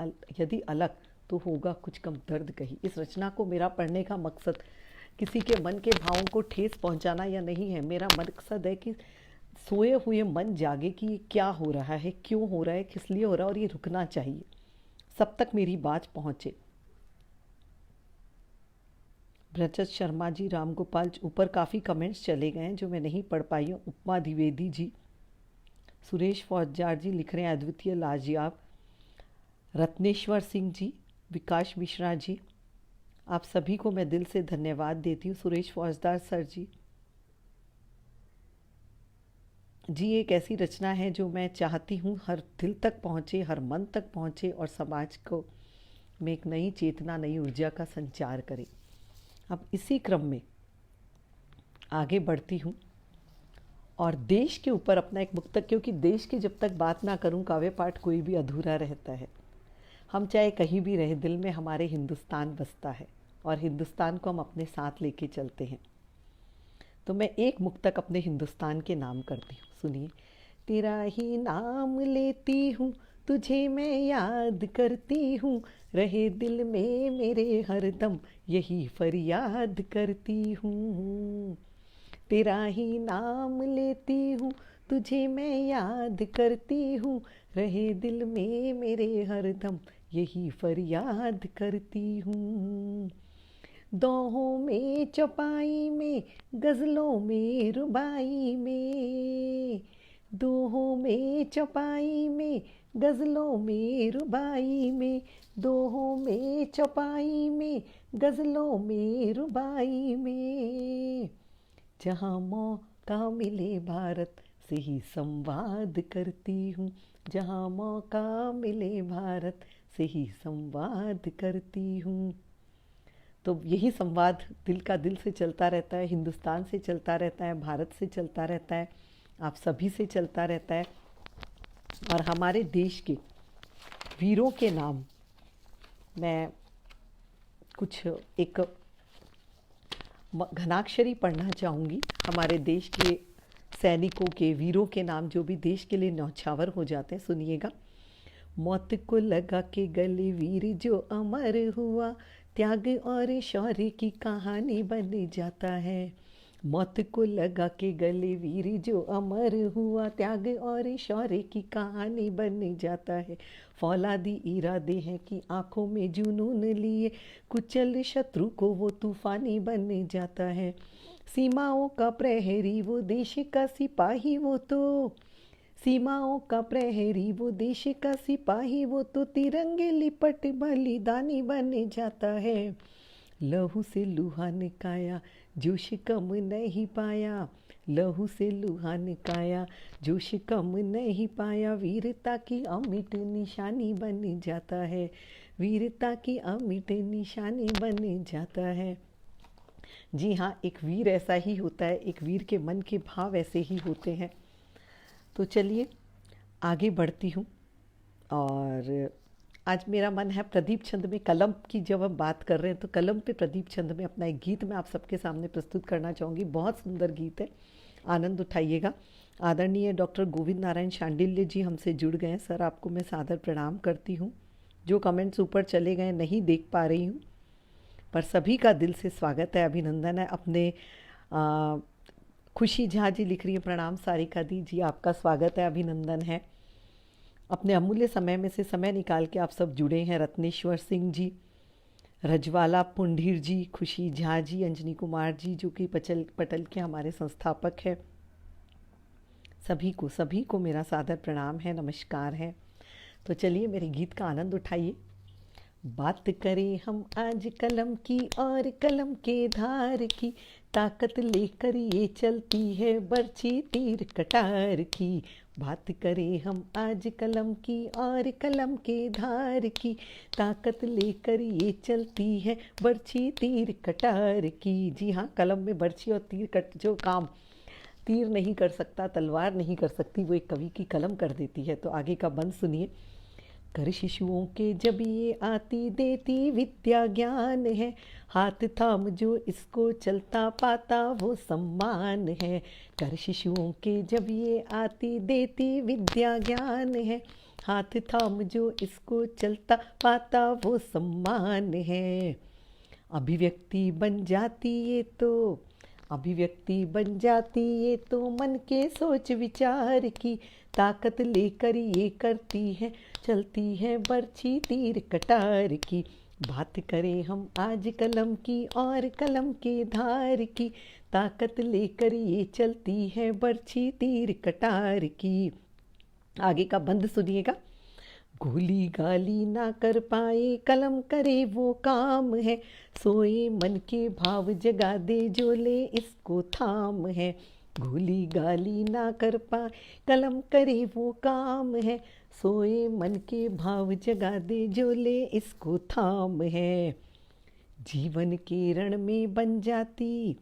यदि अलग तो होगा कुछ कम दर्द कहीं। इस रचना को मेरा पढ़ने का मकसद किसी के मन के भावों को ठेस पहुंचाना या नहीं है। मेरा मकसद है कि सोए हुए मन जागे कि ये क्या हो रहा है, क्यों हो रहा है, किस लिए हो रहा है और ये रुकना चाहिए, सब तक मेरी बात पहुंचे। ब्रजत शर्मा जी, राम गोपाल, ऊपर काफ़ी कमेंट्स चले गए हैं जो मैं नहीं पढ़ पाई हूँ। उपमा द्विवेदी जी, सुरेश फौजदार जी लिख रहे हैं अद्वितीय लाजवाब। रत्नेश्वर सिंह जी, विकास मिश्रा जी, आप सभी को मैं दिल से धन्यवाद देती हूँ। सुरेश फौजदार सर जी, एक ऐसी रचना है जो मैं चाहती हूँ हर दिल तक पहुँचे, हर मन तक पहुँचे और समाज को में एक नई चेतना, नई ऊर्जा का संचार करे। अब इसी क्रम में आगे बढ़ती हूँ और देश के ऊपर अपना एक मुक्तक, क्योंकि देश की जब तक बात ना करूँ काव्य पाठ कोई भी अधूरा रहता है। हम चाहे कहीं भी रहे, दिल में हमारे हिंदुस्तान बसता है और हिंदुस्तान को हम अपने साथ लेके चलते हैं। तो मैं एक मुक्तक अपने हिंदुस्तान के नाम करती हूँ, सुनिए। तेरा ही नाम लेती हूँ, तुझे मैं याद करती हूँ, रहे दिल में मेरे हरदम यही फरियाद करती हूँ। तेरा ही नाम लेती हूँ, तुझे मैं याद करती हूँ, रहे दिल में मेरे हरदम यही फरियाद करती हूँ। दोहों में चौपाई में, गज़लों में रुबाई में, दोहों में चौपाई में, गज़लों में रुबाई में, दोहों में चौपाई में, गज़लों में रुबाई में, जहाँ मौका मिले भारत से ही संवाद करती हूँ, जहाँ मौका मिले भारत से ही संवाद करती हूँ। तो यही संवाद दिल का दिल से चलता रहता है, हिंदुस्तान से चलता रहता है, भारत से चलता रहता है, आप सभी से चलता रहता है। और हमारे देश के वीरों के नाम मैं कुछ एक घनाक्षरी पढ़ना चाहूँगी। हमारे देश के सैनिकों के, वीरों के नाम जो भी देश के लिए न्यौछावर हो जाते हैं, सुनिएगा। मौत को लगा के गले वीर जो अमर हुआ, त्याग और शौर्य की कहानी बन जाता है। मौत को लगा के गले वीर जो अमर हुआ, त्याग और शौर्य की कहानी बन जाता है। फौलादी इरादे हैं कि आंखों में जुनून लिए, कुचल शत्रु को वो तूफानी बन जाता है। सीमाओं का प्रहरी वो देश का सिपाही, वो तो सीमाओं का प्रहरी वो देश का सिपाही, वो तो तिरंगे लिपट बलिदानी बन जाता है। लहू से लुहान काया जोश कम नहीं पाया, लहू से लुहान काया जोश कम नहीं पाया, वीरता की अमिट निशानी बन जाता है, वीरता की अमिट निशानी बन जाता है। जी हाँ, एक वीर ऐसा ही होता है, एक वीर के मन के भाव ऐसे ही होते हैं। तो चलिए आगे बढ़ती हूँ। और आज मेरा मन है प्रदीप चंद में कलम की, जब हम बात कर रहे हैं तो कलम पे प्रदीप चंद में अपना एक गीत मैं आप सबके सामने प्रस्तुत करना चाहूँगी। बहुत सुंदर गीत है, आनंद उठाइएगा। आदरणीय डॉक्टर गोविंद नारायण शांडिल्य जी हमसे जुड़ गए हैं। सर, आपको मैं सादर प्रणाम करती हूँ। जो कमेंट्स ऊपर चले गए नहीं देख पा रही हूँ, पर सभी का दिल से स्वागत है, अभिनंदन है। अपने खुशी झा जी लिख रही है, प्रणाम सारिका दी जी, आपका स्वागत है, अभिनंदन है। अपने अमूल्य समय में से समय निकाल के आप सब जुड़े हैं। रत्नेश्वर सिंह जी, रजवाला पुंडीर जी, खुशी झा जी, अंजनी कुमार जी जो कि पटल के हमारे संस्थापक हैं, सभी को मेरा सादर प्रणाम है, नमस्कार है। तो चलिए मेरे गीत का आनंद उठाइए। बात करें हम आज कलम की और कलम के धार की, ताकत लेकर ये चलती है बरछी तीर कटार की। बात करें हम आज कलम की और कलम के धार की, ताकत लेकर ये चलती है बरछी तीर कटार की। जी हाँ, कलम में बरछी और तीर कट जो काम तीर नहीं कर सकता, तलवार नहीं कर सकती, वो एक कवि की कलम कर देती है। तो आगे का बंद सुनिए। कर शिशुओं के जब ये आती देती विद्या ज्ञान है, हाथ थाम जो इसको चलता पाता वो सम्मान है। कर शिशुओं के जब ये आती देती विद्या ज्ञान है, हाथ थाम जो इसको चलता पाता वो सम्मान है। अभिव्यक्ति बन जाती ये तो अभिव्यक्ति बन जाती ये तो मन के सोच विचार की, ताकत लेकर ये करती है चलती है बरछी तीर कटार की। बात करें हम आज कलम की और कलम के धार की, ताकत लेकर ये चलती है बरछी तीर कटार की। आगे का बंद सुनिएगा। गोली गाली ना कर पाए कलम करे वो काम है, सोए मन के भाव जगा दे जो ले इसको थाम है। गोली गाली ना कर पाए कलम करे वो काम है, सोए मन के भाव जगा दे जो ले इसको थाम है। जीवन के रण में बन जाती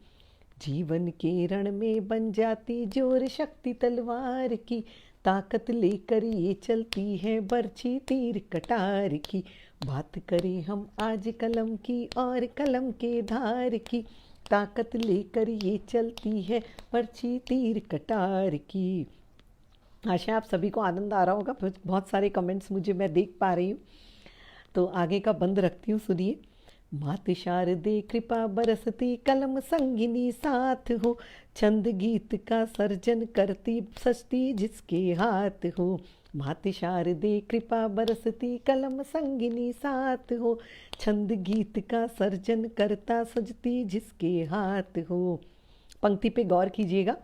जीवन के रण में बन जाती जोर शक्ति तलवार की, ताकत लेकर ये चलती है बरछी तीर कटार की। बात करें हम आज कलम की और कलम के धार की, ताकत लेकर ये चलती है बरछी तीर कटार की। आशा आप सभी को आनंद आ रहा होगा। बहुत सारे कमेंट्स मुझे मैं देख पा रही हूँ। तो आगे का बंद रखती हूँ, सुनिए। मात शारदे कृपा बरसती कलम संगिनी साथ हो, छंद गीत का सर्जन करती सजती जिसके हाथ हो। मात शारदे कृपा बरसती कलम संगिनी साथ हो, छंद गीत का सर्जन करता सजती जिसके हाथ हो। पंक्ति पे गौर कीजिएगा।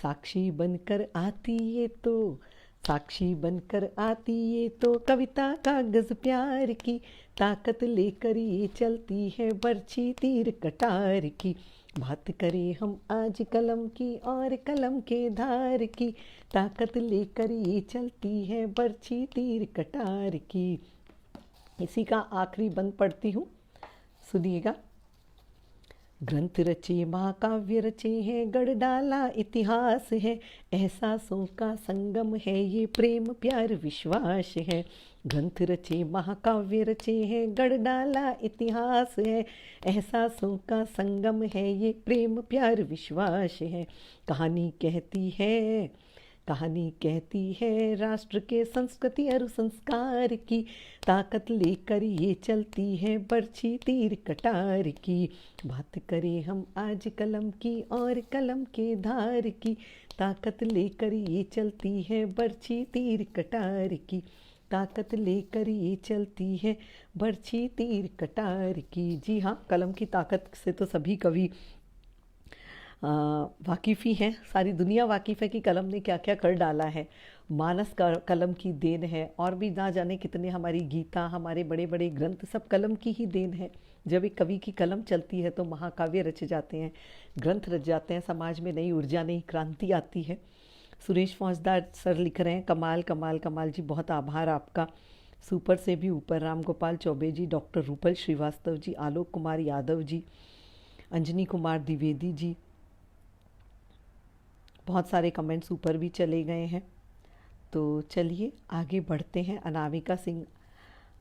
साक्षी बनकर आती ये तो साक्षी बनकर आती ये तो कविता कागज प्यार की, ताकत लेकर ये चलती है बरछी तीर कटार की। बात करें हम आज कलम की और कलम के धार की, ताकत लेकर ये चलती है बरछी तीर कटार की। इसी का आखिरी बंद पढ़ती हूँ, सुनिएगा। ग्रंथ रचे महाकाव्य रचे हैं, गढ़ डाला इतिहास है, एहसासों का संगम है ये प्रेम प्यार विश्वास है। ग्रंथ रचे महाकाव्य रचे हैं, गढ़ डाला इतिहास है, एहसासों का संगम है ये प्रेम प्यार विश्वास है। कहानी कहती है राष्ट्र के संस्कृति और संस्कार की, ताकत लेकर ये चलती है बरछी तीर कटार की। बात करें हम आज कलम की और कलम के धार की, ताकत लेकर ये चलती है बरछी तीर कटार की। ताकत लेकर ये चलती है बरछी तीर कटार की। जी हाँ, कलम की ताकत से तो सभी कवि वाकिफ़ ही हैं। सारी दुनिया वाकिफ़ है कि कलम ने क्या क्या कर डाला है। मानस का कलम की देन है, और भी ना जाने कितने हमारी गीता, हमारे बड़े बड़े ग्रंथ सब कलम की ही देन है। जब एक कवि की कलम चलती है तो महाकाव्य रचे जाते हैं, ग्रंथ रच जाते हैं, समाज में नई ऊर्जा, नई क्रांति आती है। सुरेश फौजदार सर लिख रहे हैं, कमाल कमाल कमाल जी, बहुत आभार आपका। सुपर से भी ऊपर, राम गोपाल चौबे जी, डॉक्टर रूपल श्रीवास्तव जी, आलोक कुमार यादव जी, अंजनी कुमार द्विवेदी जी, बहुत सारे कमेंट्स ऊपर भी चले गए हैं। तो चलिए आगे बढ़ते हैं। अनामिका सिंह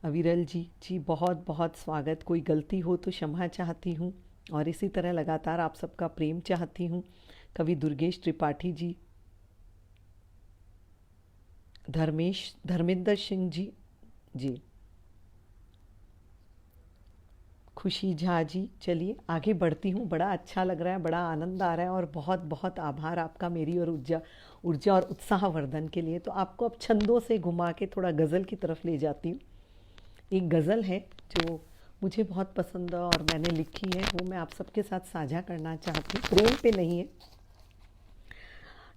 अविरल जी बहुत बहुत स्वागत। कोई गलती हो तो क्षमा चाहती हूँ, और इसी तरह लगातार आप सबका प्रेम चाहती हूँ। कवि दुर्गेश त्रिपाठी जी, धर्मेंद्र सिंह जी, खुशी झा जी, चलिए आगे बढ़ती हूँ। बड़ा अच्छा लग रहा है, बड़ा आनंद आ रहा है और बहुत बहुत आभार आपका मेरी और ऊर्जा ऊर्जा और उत्साहवर्धन के लिए। तो आपको अब छंदों से घुमा के थोड़ा गज़ल की तरफ ले जाती हूँ। एक गज़ल है जो मुझे बहुत पसंद है और मैंने लिखी है, वो मैं आप सबके साथ साझा करना चाहती हूँ। प्रेम पे नहीं है,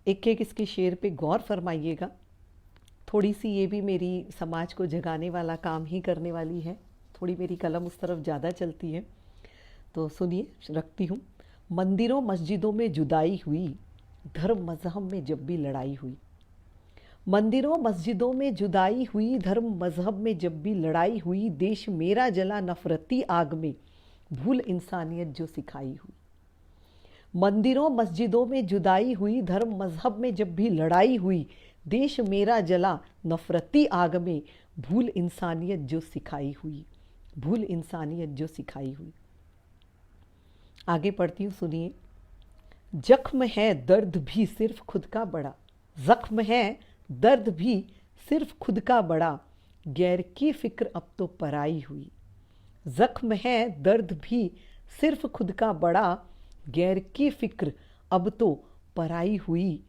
एक एक इसके शेर पे गौर फरमाइएगा। थोड़ी सी ये भी मेरी समाज को जगाने वाला काम ही करने वाली है, थोड़ी मेरी कलम उस तरफ ज़्यादा चलती है। तो सुनिए, रखती हूँ। मंदिरों मस्जिदों में जुदाई हुई, धर्म मज़हब में जब भी लड़ाई हुई। मंदिरों मस्जिदों में जुदाई हुई, धर्म मज़हब में जब भी लड़ाई हुई। देश मेरा जला नफ़रती आग में, भूल इंसानियत जो सिखाई हुई। मंदिरों मस्जिदों में जुदाई हुई, धर्म मज़हब में जब भी लड़ाई हुई। देश मेरा जला नफ़रती आग में, भूल इंसानियत जो सिखाई हुई। भूल इंसानियत जो सिखाई हुई। आगे पढ़ती हूँ, सुनिए। जख्म है दर्द भी सिर्फ खुद का बड़ा, जख्म है दर्द भी सिर्फ खुद का बड़ा। गैर की फिक्र अब तो पराई हुई। जख्म है दर्द भी सिर्फ खुद का बड़ा, गैर की फिक्र अब तो पराई हुई।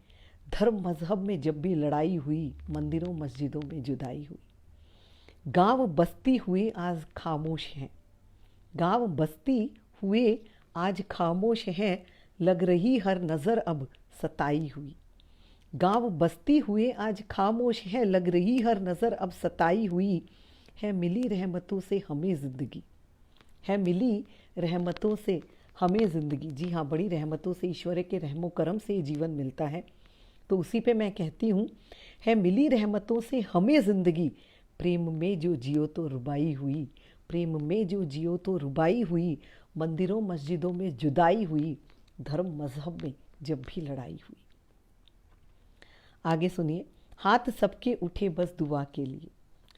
धर्म मज़हब में जब भी लड़ाई हुई, मंदिरों मस्जिदों में जुदाई हुई। गांव बस्ती हुए आज खामोश हैं, गांव बस्ती हुए आज खामोश हैं। लग रही हर नज़र अब सताई हुई। गांव बस्ती हुए आज खामोश हैं, लग रही हर नज़र अब सताई हुई। है मिली रहमतों से हमें ज़िंदगी, है मिली रहमतों से हमें ज़िंदगी। जी हाँ, बड़ी रहमतों से, ईश्वर के रहमो करम से ये जीवन मिलता है। तो उसी पे मैं कहती हूँ, है मिली रहमतों से हमें ज़िंदगी। प्रेम में जो जियो तो रुबाई हुई, प्रेम में जो जियो तो रुबाई हुई। मंदिरों मस्जिदों में जुदाई हुई, धर्म मज़हब में जब भी लड़ाई हुई। आगे सुनिए। हाथ सबके उठे बस दुआ के लिए,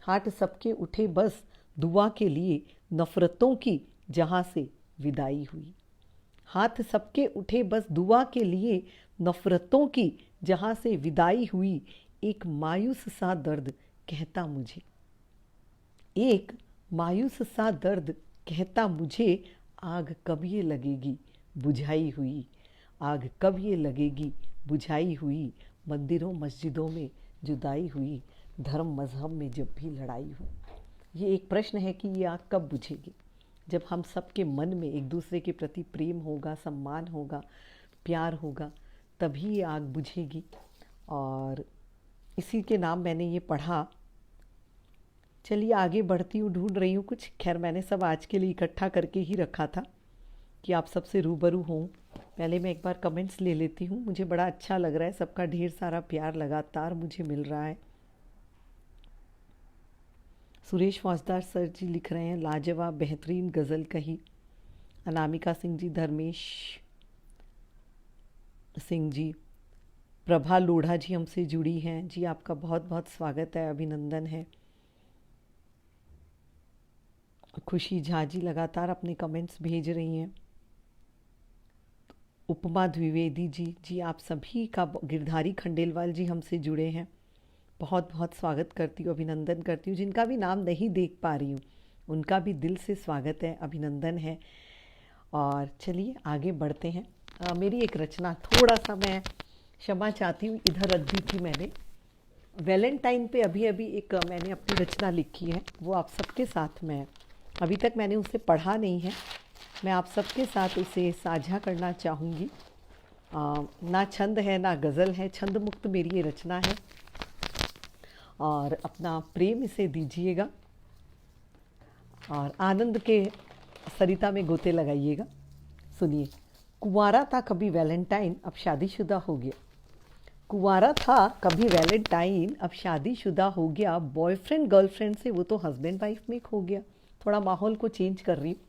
हाथ सबके उठे बस दुआ के लिए। नफ़रतों की जहाँ से विदाई हुई। हाथ सबके उठे बस दुआ के लिए, नफ़रतों की जहाँ से विदाई हुई। एक मायूस सा दर्द कहता मुझे, एक मायूस सा दर्द कहता मुझे। आग कब ये लगेगी बुझाई हुई, आग कब ये लगेगी बुझाई हुई। मंदिरों मस्जिदों में जुदाई हुई, धर्म मज़हब में जब भी लड़ाई हुई। ये एक प्रश्न है कि ये आग कब बुझेगी? जब हम सबके मन में एक दूसरे के प्रति प्रेम होगा, सम्मान होगा, प्यार होगा, तभी ये आग बुझेगी। और इसी के नाम मैंने ये पढ़ा। चलिए आगे बढ़ती हूँ, ढूंढ रही हूँ कुछ। खैर, मैंने सब आज के लिए इकट्ठा करके ही रखा था कि आप सबसे रूबरू हों। पहले मैं एक बार कमेंट्स ले लेती हूँ। मुझे बड़ा अच्छा लग रहा है, सबका ढेर सारा प्यार लगातार मुझे मिल रहा है। सुरेश फौजदार सर जी लिख रहे हैं, लाजवाब बेहतरीन गज़ल कही। अनामिका सिंह जी, धर्मेश सिंह जी, प्रभा लोढ़ा जी हमसे जुड़ी हैं। जी आपका बहुत बहुत स्वागत है, अभिनंदन है। खुशी झा जी लगातार अपने कमेंट्स भेज रही हैं। उपमा द्विवेदी जी, जी आप सभी का। गिरधारी खंडेलवाल जी हमसे जुड़े हैं, बहुत बहुत स्वागत करती हूँ, अभिनंदन करती हूँ। जिनका भी नाम नहीं देख पा रही हूँ उनका भी दिल से स्वागत है, अभिनंदन है। और चलिए आगे बढ़ते हैं। मेरी एक रचना, थोड़ा सा मैं क्षमा चाहती हूँ, इधर रख दी थी मैंने। वैलेंटाइन पे अभी अभी एक मैंने अपनी रचना लिखी है, वो आप सबके साथ में अभी तक मैंने उसे पढ़ा नहीं है, मैं आप सबके साथ उसे साझा करना चाहूँगी। ना छंद है ना गज़ल है, छंद मुक्त मेरी ये रचना है। और अपना प्रेम इसे दीजिएगा और आनंद के सरिता में गोते लगाइएगा। सुनिए। कुंवारा था कभी वैलेंटाइन, अब शादीशुदा हो गया। कुंवारा था कभी वैलेंटाइन, अब शादीशुदा हो गया। बॉयफ्रेंड गर्लफ्रेंड से वो तो हस्बैंड वाइफ में खो गया। थोड़ा माहौल को चेंज कर रही हूँ।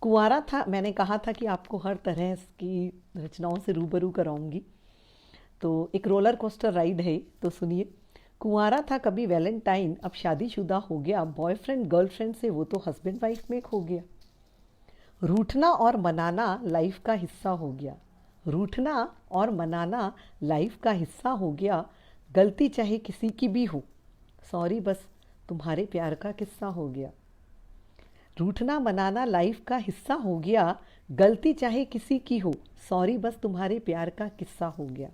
कुंवारा था, मैंने कहा था कि आपको हर तरह की रचनाओं से रूबरू कराऊंगी, तो एक रोलर कोस्टर राइड है। तो सुनिए। कुंवारा था कभी वैलेंटाइन, अब शादीशुदा हो गया। बॉयफ्रेंड गर्लफ्रेंड से वो तो हस्बैंड वाइफ में खो गया। रूठना और मनाना लाइफ का हिस्सा हो गया, रूठना और मनाना लाइफ का हिस्सा हो गया। गलती चाहे किसी की भी हो, सॉरी बस तुम्हारे प्यार का किस्सा हो गया। रूठना मनाना लाइफ का हिस्सा हो गया, गलती चाहे किसी की हो, सॉरी बस तुम्हारे प्यार का किस्सा हो गया।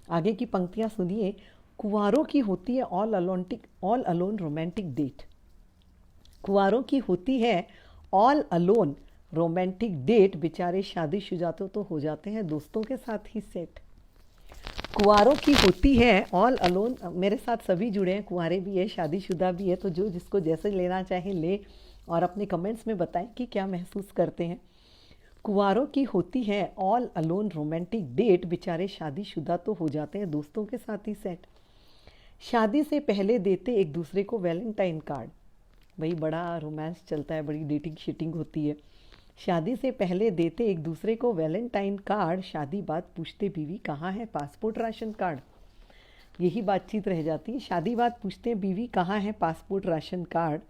आगे की पंक्तियां सुनिए। कुंवारों की होती है ऑल अलोन रोमांटिक डेट। कुंवारों की होती है ऑल अलोन रोमांटिक डेट, बेचारे शादीशुदा तो हो जाते हैं दोस्तों के साथ ही सेट। कुंवारों की होती है ऑल अलोन, मेरे साथ सभी जुड़े हैं, कुंवारे भी है, शादीशुदा भी है, तो जो जिसको जैसे लेना चाहे ले, और अपने कमेंट्स में बताएं कि क्या महसूस करते हैं। कुंवारों की होती है ऑल अलोन रोमांटिक डेट, बेचारे शादीशुदा तो हो जाते हैं दोस्तों के साथ ही सेट। शादी से पहले देते एक दूसरे को वैलेंटाइन कार्ड, भाई बड़ा रोमांस चलता है, बड़ी डेटिंग शिटिंग होती है। शादी से पहले देते एक दूसरे को वैलेंटाइन कार्ड, शादी बाद पूछते बीवी कहाँ है पासपोर्ट राशन कार्ड। यही बातचीत रह जाती है, शादी बाद पूछते हैं बीवी कहाँ है पासपोर्ट राशन कार्ड।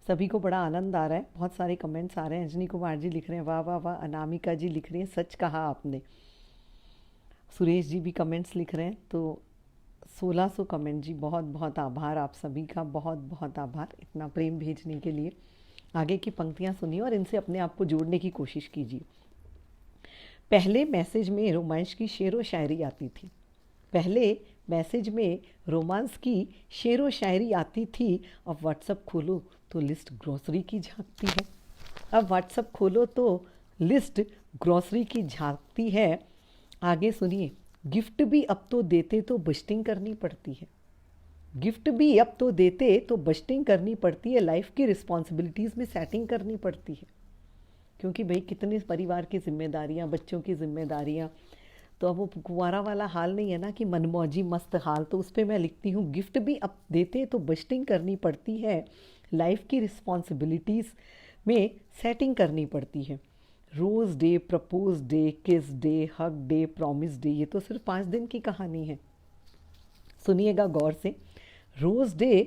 सभी को बड़ा आनंद आ रहा है, बहुत सारे कमेंट्स आ रहे हैं। अंजनी कुमार जी लिख रहे हैं वाह वाह वाह, अनामिका जी लिख रही हैं सच कहा आपने। सुरेश जी भी कमेंट्स लिख रहे हैं, तो 1600 कमेंट जी, बहुत बहुत आभार आप सभी का, बहुत बहुत आभार इतना प्रेम भेजने के लिए। आगे की पंक्तियां सुनिए और इनसे अपने आप को जोड़ने की कोशिश कीजिए। पहले मैसेज में रोमांस की शेर व शायरी आती थी, पहले मैसेज में रोमांस की शेर व शायरी आती थी। अब व्हाट्सअप खोलो तो लिस्ट ग्रोसरी की झांकती है। अब व्हाट्सअप खोलो तो लिस्ट ग्रोसरी की झांकती है। आगे सुनिए। गिफ्ट भी अब तो देते तो बस्टिंग करनी पड़ती है। गिफ्ट भी अब तो देते तो बस्टिंग करनी पड़ती है, लाइफ की रिस्पॉन्सिबिलिटीज़ में सेटिंग करनी पड़ती है, क्योंकि भाई कितने परिवार की जिम्मेदारियां, बच्चों की जिम्मेदारियां, तो अब वो कुंवारा वाला हाल नहीं है ना कि मनमौजी मस्त हाल। तो उस पर मैं लिखती हूँ गिफ्ट भी अब देते तो बस्टिंग करनी पड़ती है, लाइफ की रिस्पॉन्सिबिलिटीज़ में सेटिंग करनी पड़ती है। रोज़ डे, प्रपोज डे, किस day, hug day, promise day, ये तो सिर्फ 5 दिन की कहानी है। सुनिएगा गौर से। रोज़ डे,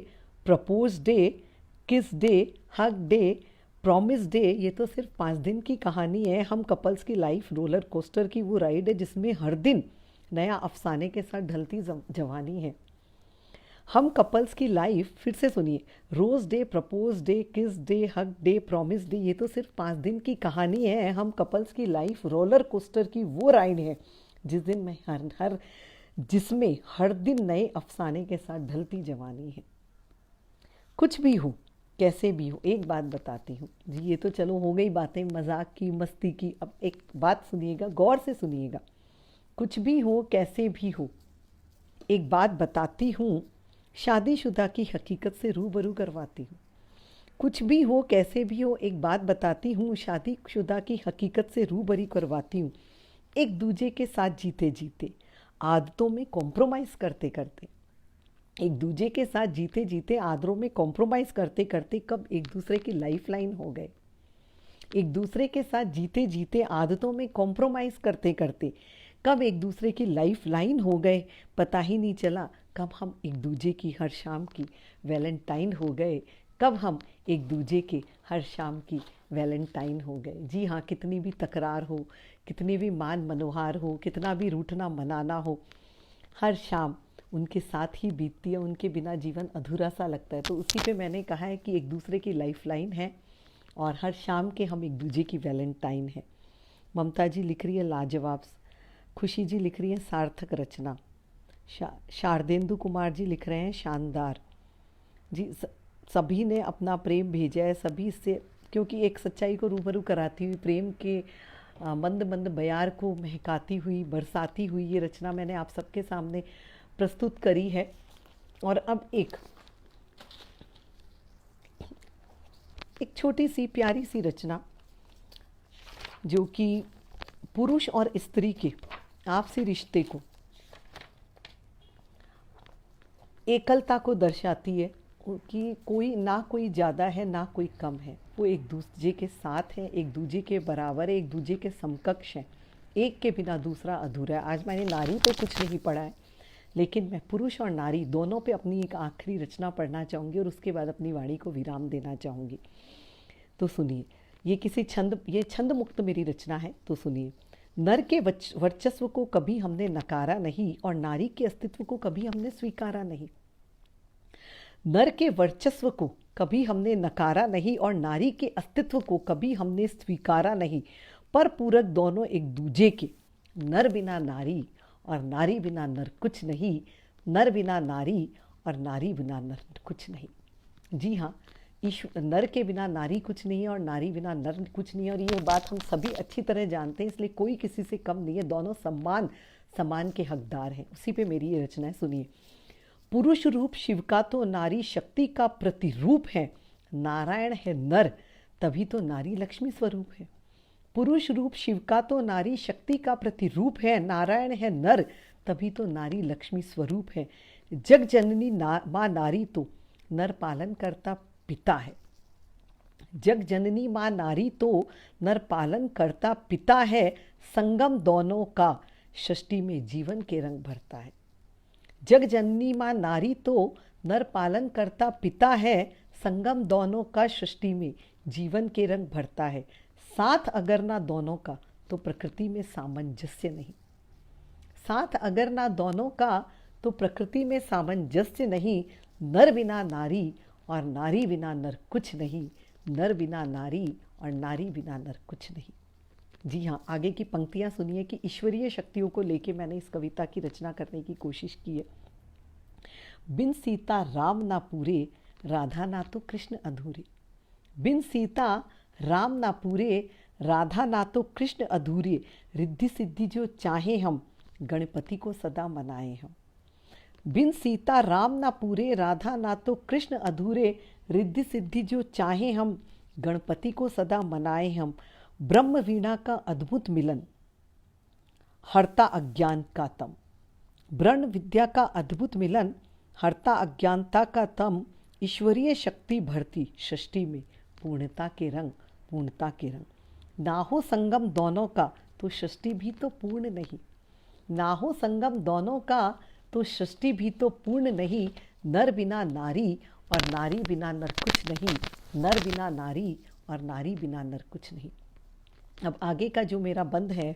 प्रपोज डे, किस day, hug day, promise day, ये तो सिर्फ 5 दिन की कहानी है। हम कपल्स की लाइफ रोलर कोस्टर की वो राइड है जिसमें हर दिन नया अफसाने के साथ ढलती जवानी है। हम कपल्स की लाइफ, फिर से सुनिए, रोज़ डे, प्रपोज डे, किस day, hug day, promise day, ये तो सिर्फ 5 दिन की कहानी है। हम कपल्स की लाइफ रोलर कोस्टर की वो राइड है जिसमें हर दिन नए अफसाने के साथ ढलती जवानी है। कुछ भी हो, कैसे भी हो, एक बात बताती हूँ जी, ये तो चलो हो गई बातें मजाक की, मस्ती की। अब एक बात सुनिएगा, गौर से सुनिएगा। कुछ भी हो, कैसे भी हो, एक बात बताती हूँ, शादीशुदा की हकीकत से रूबरू करवाती हूँ। कुछ भी हो, कैसे भी हो, एक बात बताती हूँ, शादीशुदा की हकीकत से रूबरू करवाती हूँ। एक दूजे के साथ जीते जीते, आदतों में कॉम्प्रोमाइज़ करते करते, एक दूजे के साथ जीते जीते आदतों में कॉम्प्रोमाइज़ करते करते कब एक दूसरे की लाइफ लाइन हो गए। एक दूसरे के साथ जीते जीते आदतों में कॉम्प्रोमाइज़ करते करते कब एक दूसरे की लाइफ लाइन हो गए, पता ही नहीं चला। कब हम एक दूजे की हर शाम की वैलेंटाइन हो गए, कब हम एक दूजे के हर शाम की वैलेंटाइन हो गए। जी हाँ, कितनी भी तकरार हो, कितनी भी मान मनोहार हो, कितना भी रूठना मनाना हो, हर शाम उनके साथ ही बीतती है, उनके बिना जीवन अधूरा सा लगता है। तो उसी पे मैंने कहा है कि एक दूसरे की लाइफ लाइन है और हर शाम के हम एक दूजे की वैलेंटाइन है। ममता जी लिख रही है लाजवाब, खुशी जी लिख रही है सार्थक रचना, शारदेंदु कुमार जी लिख रहे हैं शानदार जी। सभी ने अपना प्रेम भेजा है, सभी से, क्योंकि एक सच्चाई को रूबरू कराती हुई, प्रेम के मंद मंद बयार को महकाती हुई, बरसाती हुई ये रचना मैंने आप सबके सामने प्रस्तुत करी है। और अब एक छोटी सी प्यारी सी रचना जो कि पुरुष और स्त्री के आपसी रिश्ते को, एकलता को दर्शाती है कि कोई ना कोई ज़्यादा है ना कोई कम है, वो एक दूसरे के साथ है, एक दूजे के बराबर है, एक दूजे के समकक्ष है, एक के बिना दूसरा अधूरा है। आज मैंने नारी पे कुछ नहीं पढ़ा है, लेकिन मैं पुरुष और नारी दोनों पे अपनी एक आखिरी रचना पढ़ना चाहूँगी और उसके बाद अपनी वाणी को विराम देना चाहूँगी। तो सुनिए, ये छंद मुक्त मेरी रचना है, तो सुनिए। नर के वर्चस्व को कभी हमने नकारा नहीं और नारी के अस्तित्व को कभी हमने स्वीकारा नहीं। नर के वर्चस्व को कभी हमने नकारा नहीं और नारी के अस्तित्व को कभी हमने स्वीकारा नहीं, पर पूरक दोनों एक दूजे के। नर बिना नारी और नारी बिना नर कुछ नहीं, नर बिना नारी और नारी बिना नर कुछ नहीं। जी हाँ, ईश्वर, नर के बिना नारी कुछ नहीं है और नारी बिना नर कुछ नहीं है, और ये बात हम सभी अच्छी तरह जानते हैं, इसलिए कोई किसी से कम नहीं है, दोनों समान के हकदार हैं। उसी पे मेरी ये रचना है, सुनिए। पुरुष रूप शिव का तो नारी शक्ति का प्रतिरूप है, नारायण है नर तभी तो नारी लक्ष्मी स्वरूप है। पुरुष रूप शिव का तो नारी शक्ति का प्रतिरूप है, नारायण है नर तभी तो नारी लक्ष्मी स्वरूप है। जग जननी माँ नारी तो नर पालन करता पिता है। जग जननी माँ नारी तो नर पालन करता पिता है, संगम दोनों का षष्ठी में जीवन के रंग भरता है। जग जननी माँ नारी तो नर पालन करता पिता है, संगम दोनों का षष्ठी में जीवन के रंग भरता है। साथ अगर ना दोनों का तो प्रकृति में सामंजस्य नहीं। साथ अगर ना दोनों का तो प्रकृति में सामंजस्य नहीं। नर बिना नारी और नारी बिना नर कुछ नहीं, नर बिना नारी और नारी बिना नर कुछ नहीं। जी हाँ, आगे की पंक्तियाँ सुनिए कि ईश्वरीय शक्तियों को लेके मैंने इस कविता की रचना करने की कोशिश की है। बिन सीता राम ना पूरे, राधा ना तो कृष्ण अधूरे। बिन सीता राम ना पूरे, राधा ना तो कृष्ण अधूरे। रिद्धि सिद्धि जो चाहे हम, गणपति को सदा मनाए हम। बिन सीता राम ना पूरे, राधा ना तो कृष्ण अधूरे। रिद्धि सिद्धि जो चाहे हम, गणपति को सदा मनाए हम। ब्रह्म वीणा का अद्भुत मिलन, हरता अज्ञान का तम। ब्रह्म विद्या का अद्भुत मिलन, हरता अज्ञानता का तम। ईश्वरीय शक्ति भरती षष्ठी में, पूर्णता के रंग, पूर्णता के रंग। ना हो संगम दोनों का तो षष्ठी भी तो पूर्ण नहीं। ना हो संगम दोनों का तो षष्ठी भी तो पूर्ण नहीं। नर बिना नारी और नारी बिना नर कुछ नहीं, नर बिना नारी और नारी बिना नर कुछ नहीं। अब आगे का जो मेरा बंद है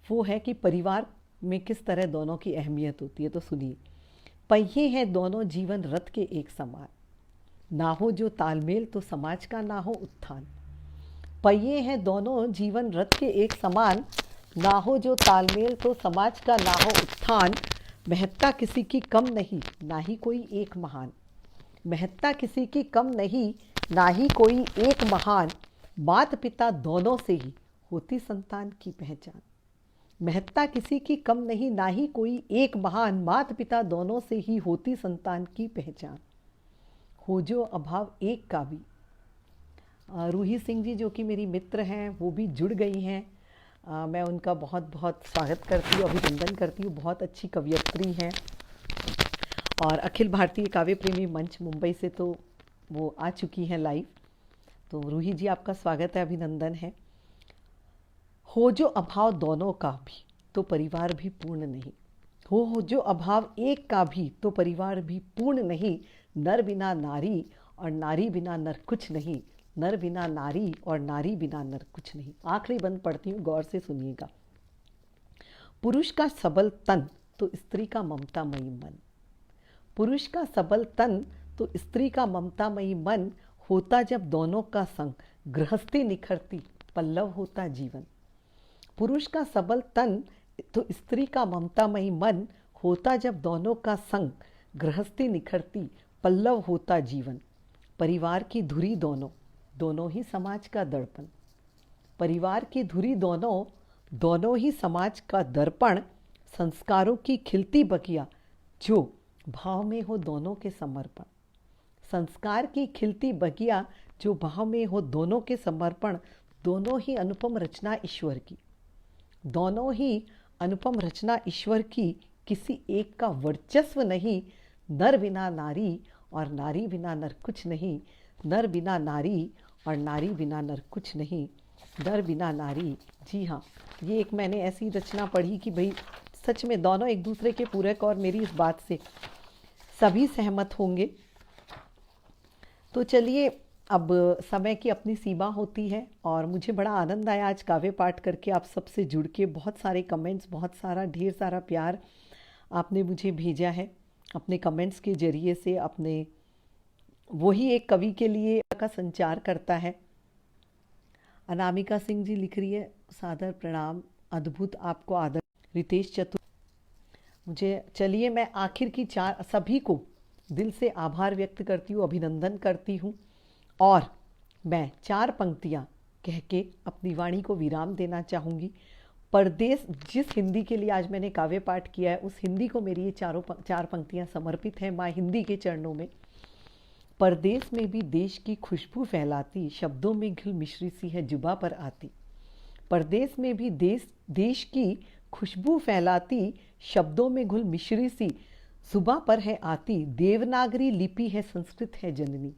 वो है कि परिवार में किस तरह दोनों की अहमियत होती है, तो सुनिए। पहिए हैं दोनों जीवन रथ के एक समान, ना हो जो तालमेल तो समाज का ना हो उत्थान। पहिए हैं दोनों जीवन रथ के एक समान, ना हो जो तालमेल तो समाज का ना हो उत्थान। महत्ता किसी की कम नहीं, ना ही कोई एक महान। महत्ता किसी की कम नहीं, ना ही कोई एक महान। मात पिता दोनों से ही होती संतान की पहचान। महत्ता किसी की कम नहीं, ना ही कोई एक महान। मात पिता दोनों से ही होती संतान की पहचान। हो जो अभाव एक का भी। रूही सिंह जी जो कि मेरी मित्र हैं वो भी जुड़ गई हैं। मैं उनका बहुत बहुत स्वागत करती हूँ, अभिनंदन करती हूँ। बहुत अच्छी कवयित्री हैं और अखिल भारतीय काव्य प्रेमी मंच मुंबई से तो वो आ चुकी हैं लाइव। तो रूही जी आपका स्वागत है, अभिनंदन है। हो जो अभाव दोनों का भी तो परिवार भी पूर्ण नहीं। हो जो अभाव एक का भी तो परिवार भी पूर्ण नहीं। नर बिना नारी और नारी बिना नर कुछ नहीं, नर बिना नारी और नारी बिना नर कुछ नहीं। आखिरी बंद पढ़ती हूँ, गौर से सुनिएगा। पुरुष का सबल तन तो स्त्री का ममतामयी मन। पुरुष का सबल तन तो स्त्री का ममतामयी मन। होता जब दोनों का संग, गृहस्थी निखरती पल्लव होता जीवन। पुरुष का सबल तन तो स्त्री का ममतामयी मन। होता जब दोनों का संग, गृहस्थी निखरती पल्लव होता जीवन। परिवार की धुरी दोनों, दोनों ही समाज का दर्पण। परिवार की धुरी दोनों, दोनों ही समाज का दर्पण। संस्कारों की खिलती बगिया, जो भाव में हो दोनों के समर्पण। संस्कार की खिलती बगिया, जो भाव में हो दोनों के समर्पण। दोनों ही अनुपम रचना ईश्वर की, दोनों ही अनुपम रचना ईश्वर की। किसी एक का वर्चस्व नहीं। नर बिना नारी और नारी बिना नर कुछ नहीं। नर बिना नारी और नारी बिना नर कुछ नहीं, नर बिना नारी। जी हाँ, ये एक मैंने ऐसी रचना पढ़ी कि भाई सच में दोनों एक दूसरे के पूरक, और मेरी इस बात से सभी सहमत होंगे। तो चलिए, अब समय की अपनी सीमा होती है और मुझे बड़ा आनंद आया आज काव्य पाठ करके, आप सबसे जुड़ के। बहुत सारे कमेंट्स, बहुत सारा ढेर सारा प्यार आपने मुझे भेजा है अपने कमेंट्स के ज़रिए से, अपने वही एक कवि के लिए का संचार करता है। अनामिका सिंह जी लिख रही है, सादर प्रणाम, अद्भुत, आपको आदर। रितेश चतुर, मुझे चलिए मैं आखिर की चार सभी को दिल से आभार व्यक्त करती हूँ, अभिनंदन करती हूँ, और मैं चार पंक्तियाँ कह के अपनी वाणी को विराम देना चाहूँगी। परदेश, जिस हिंदी के लिए आज मैंने काव्य पाठ किया है, उस हिंदी को मेरी ये चार पंक्तियाँ समर्पित हैं माँ हिंदी के चरणों में। परदेश में भी देश की खुशबू फैलाती, शब्दों में घुल मिश्री सी है जुबा पर आती। परदेश में भी देश की खुशबू फैलाती, शब्दों में घुल मिश्री सी जुबा पर है आती। देवनागरी लिपि है, संस्कृत है जननी।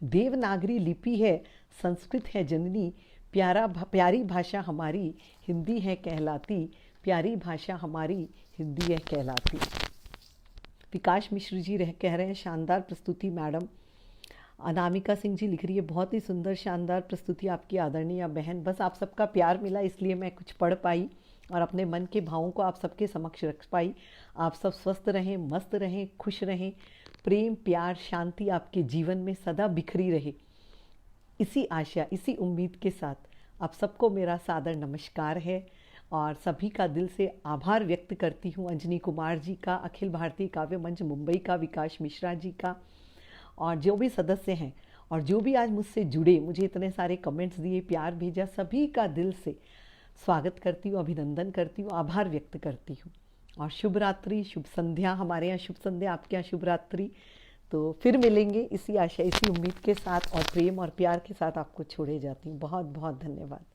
देवनागरी लिपि है, संस्कृत है जननी। प्यारी भाषा हमारी हिंदी है कहलाती। प्यारी भाषा हमारी हिंदी है कहलाती। विकास मिश्र जी कह रहे हैं, शानदार प्रस्तुति मैडम। अनामिका सिंह जी लिख रही है, बहुत ही सुंदर शानदार प्रस्तुति आपकी आदरणीय बहन। बस आप सबका प्यार मिला इसलिए मैं कुछ पढ़ पाई और अपने मन के भावों को आप सबके समक्ष रख पाई। आप सब स्वस्थ रहें, मस्त रहें, खुश रहें। प्रेम, प्यार, शांति आपके जीवन में सदा बिखरी रहे, इसी आशा, इसी उम्मीद के साथ आप सबको मेरा सादर नमस्कार है और सभी का दिल से आभार व्यक्त करती हूँ। अंजनी कुमार जी का, अखिल भारतीय काव्य मंच मुंबई का विकास मिश्रा जी का, और जो भी सदस्य हैं और जो भी आज मुझसे जुड़े, मुझे इतने सारे कमेंट्स दिए, प्यार भेजा, सभी का दिल से स्वागत करती हूँ, अभिनंदन करती हूँ, आभार व्यक्त करती हूँ। और शुभ रात्रि, शुभ संध्या। हमारे यहाँ शुभ संध्या, आपके यहाँ शुभ रात्रि। तो फिर मिलेंगे इसी आशा, इसी उम्मीद के साथ और प्रेम और प्यार के साथ आपको छोड़े जाती हूँ। बहुत बहुत धन्यवाद।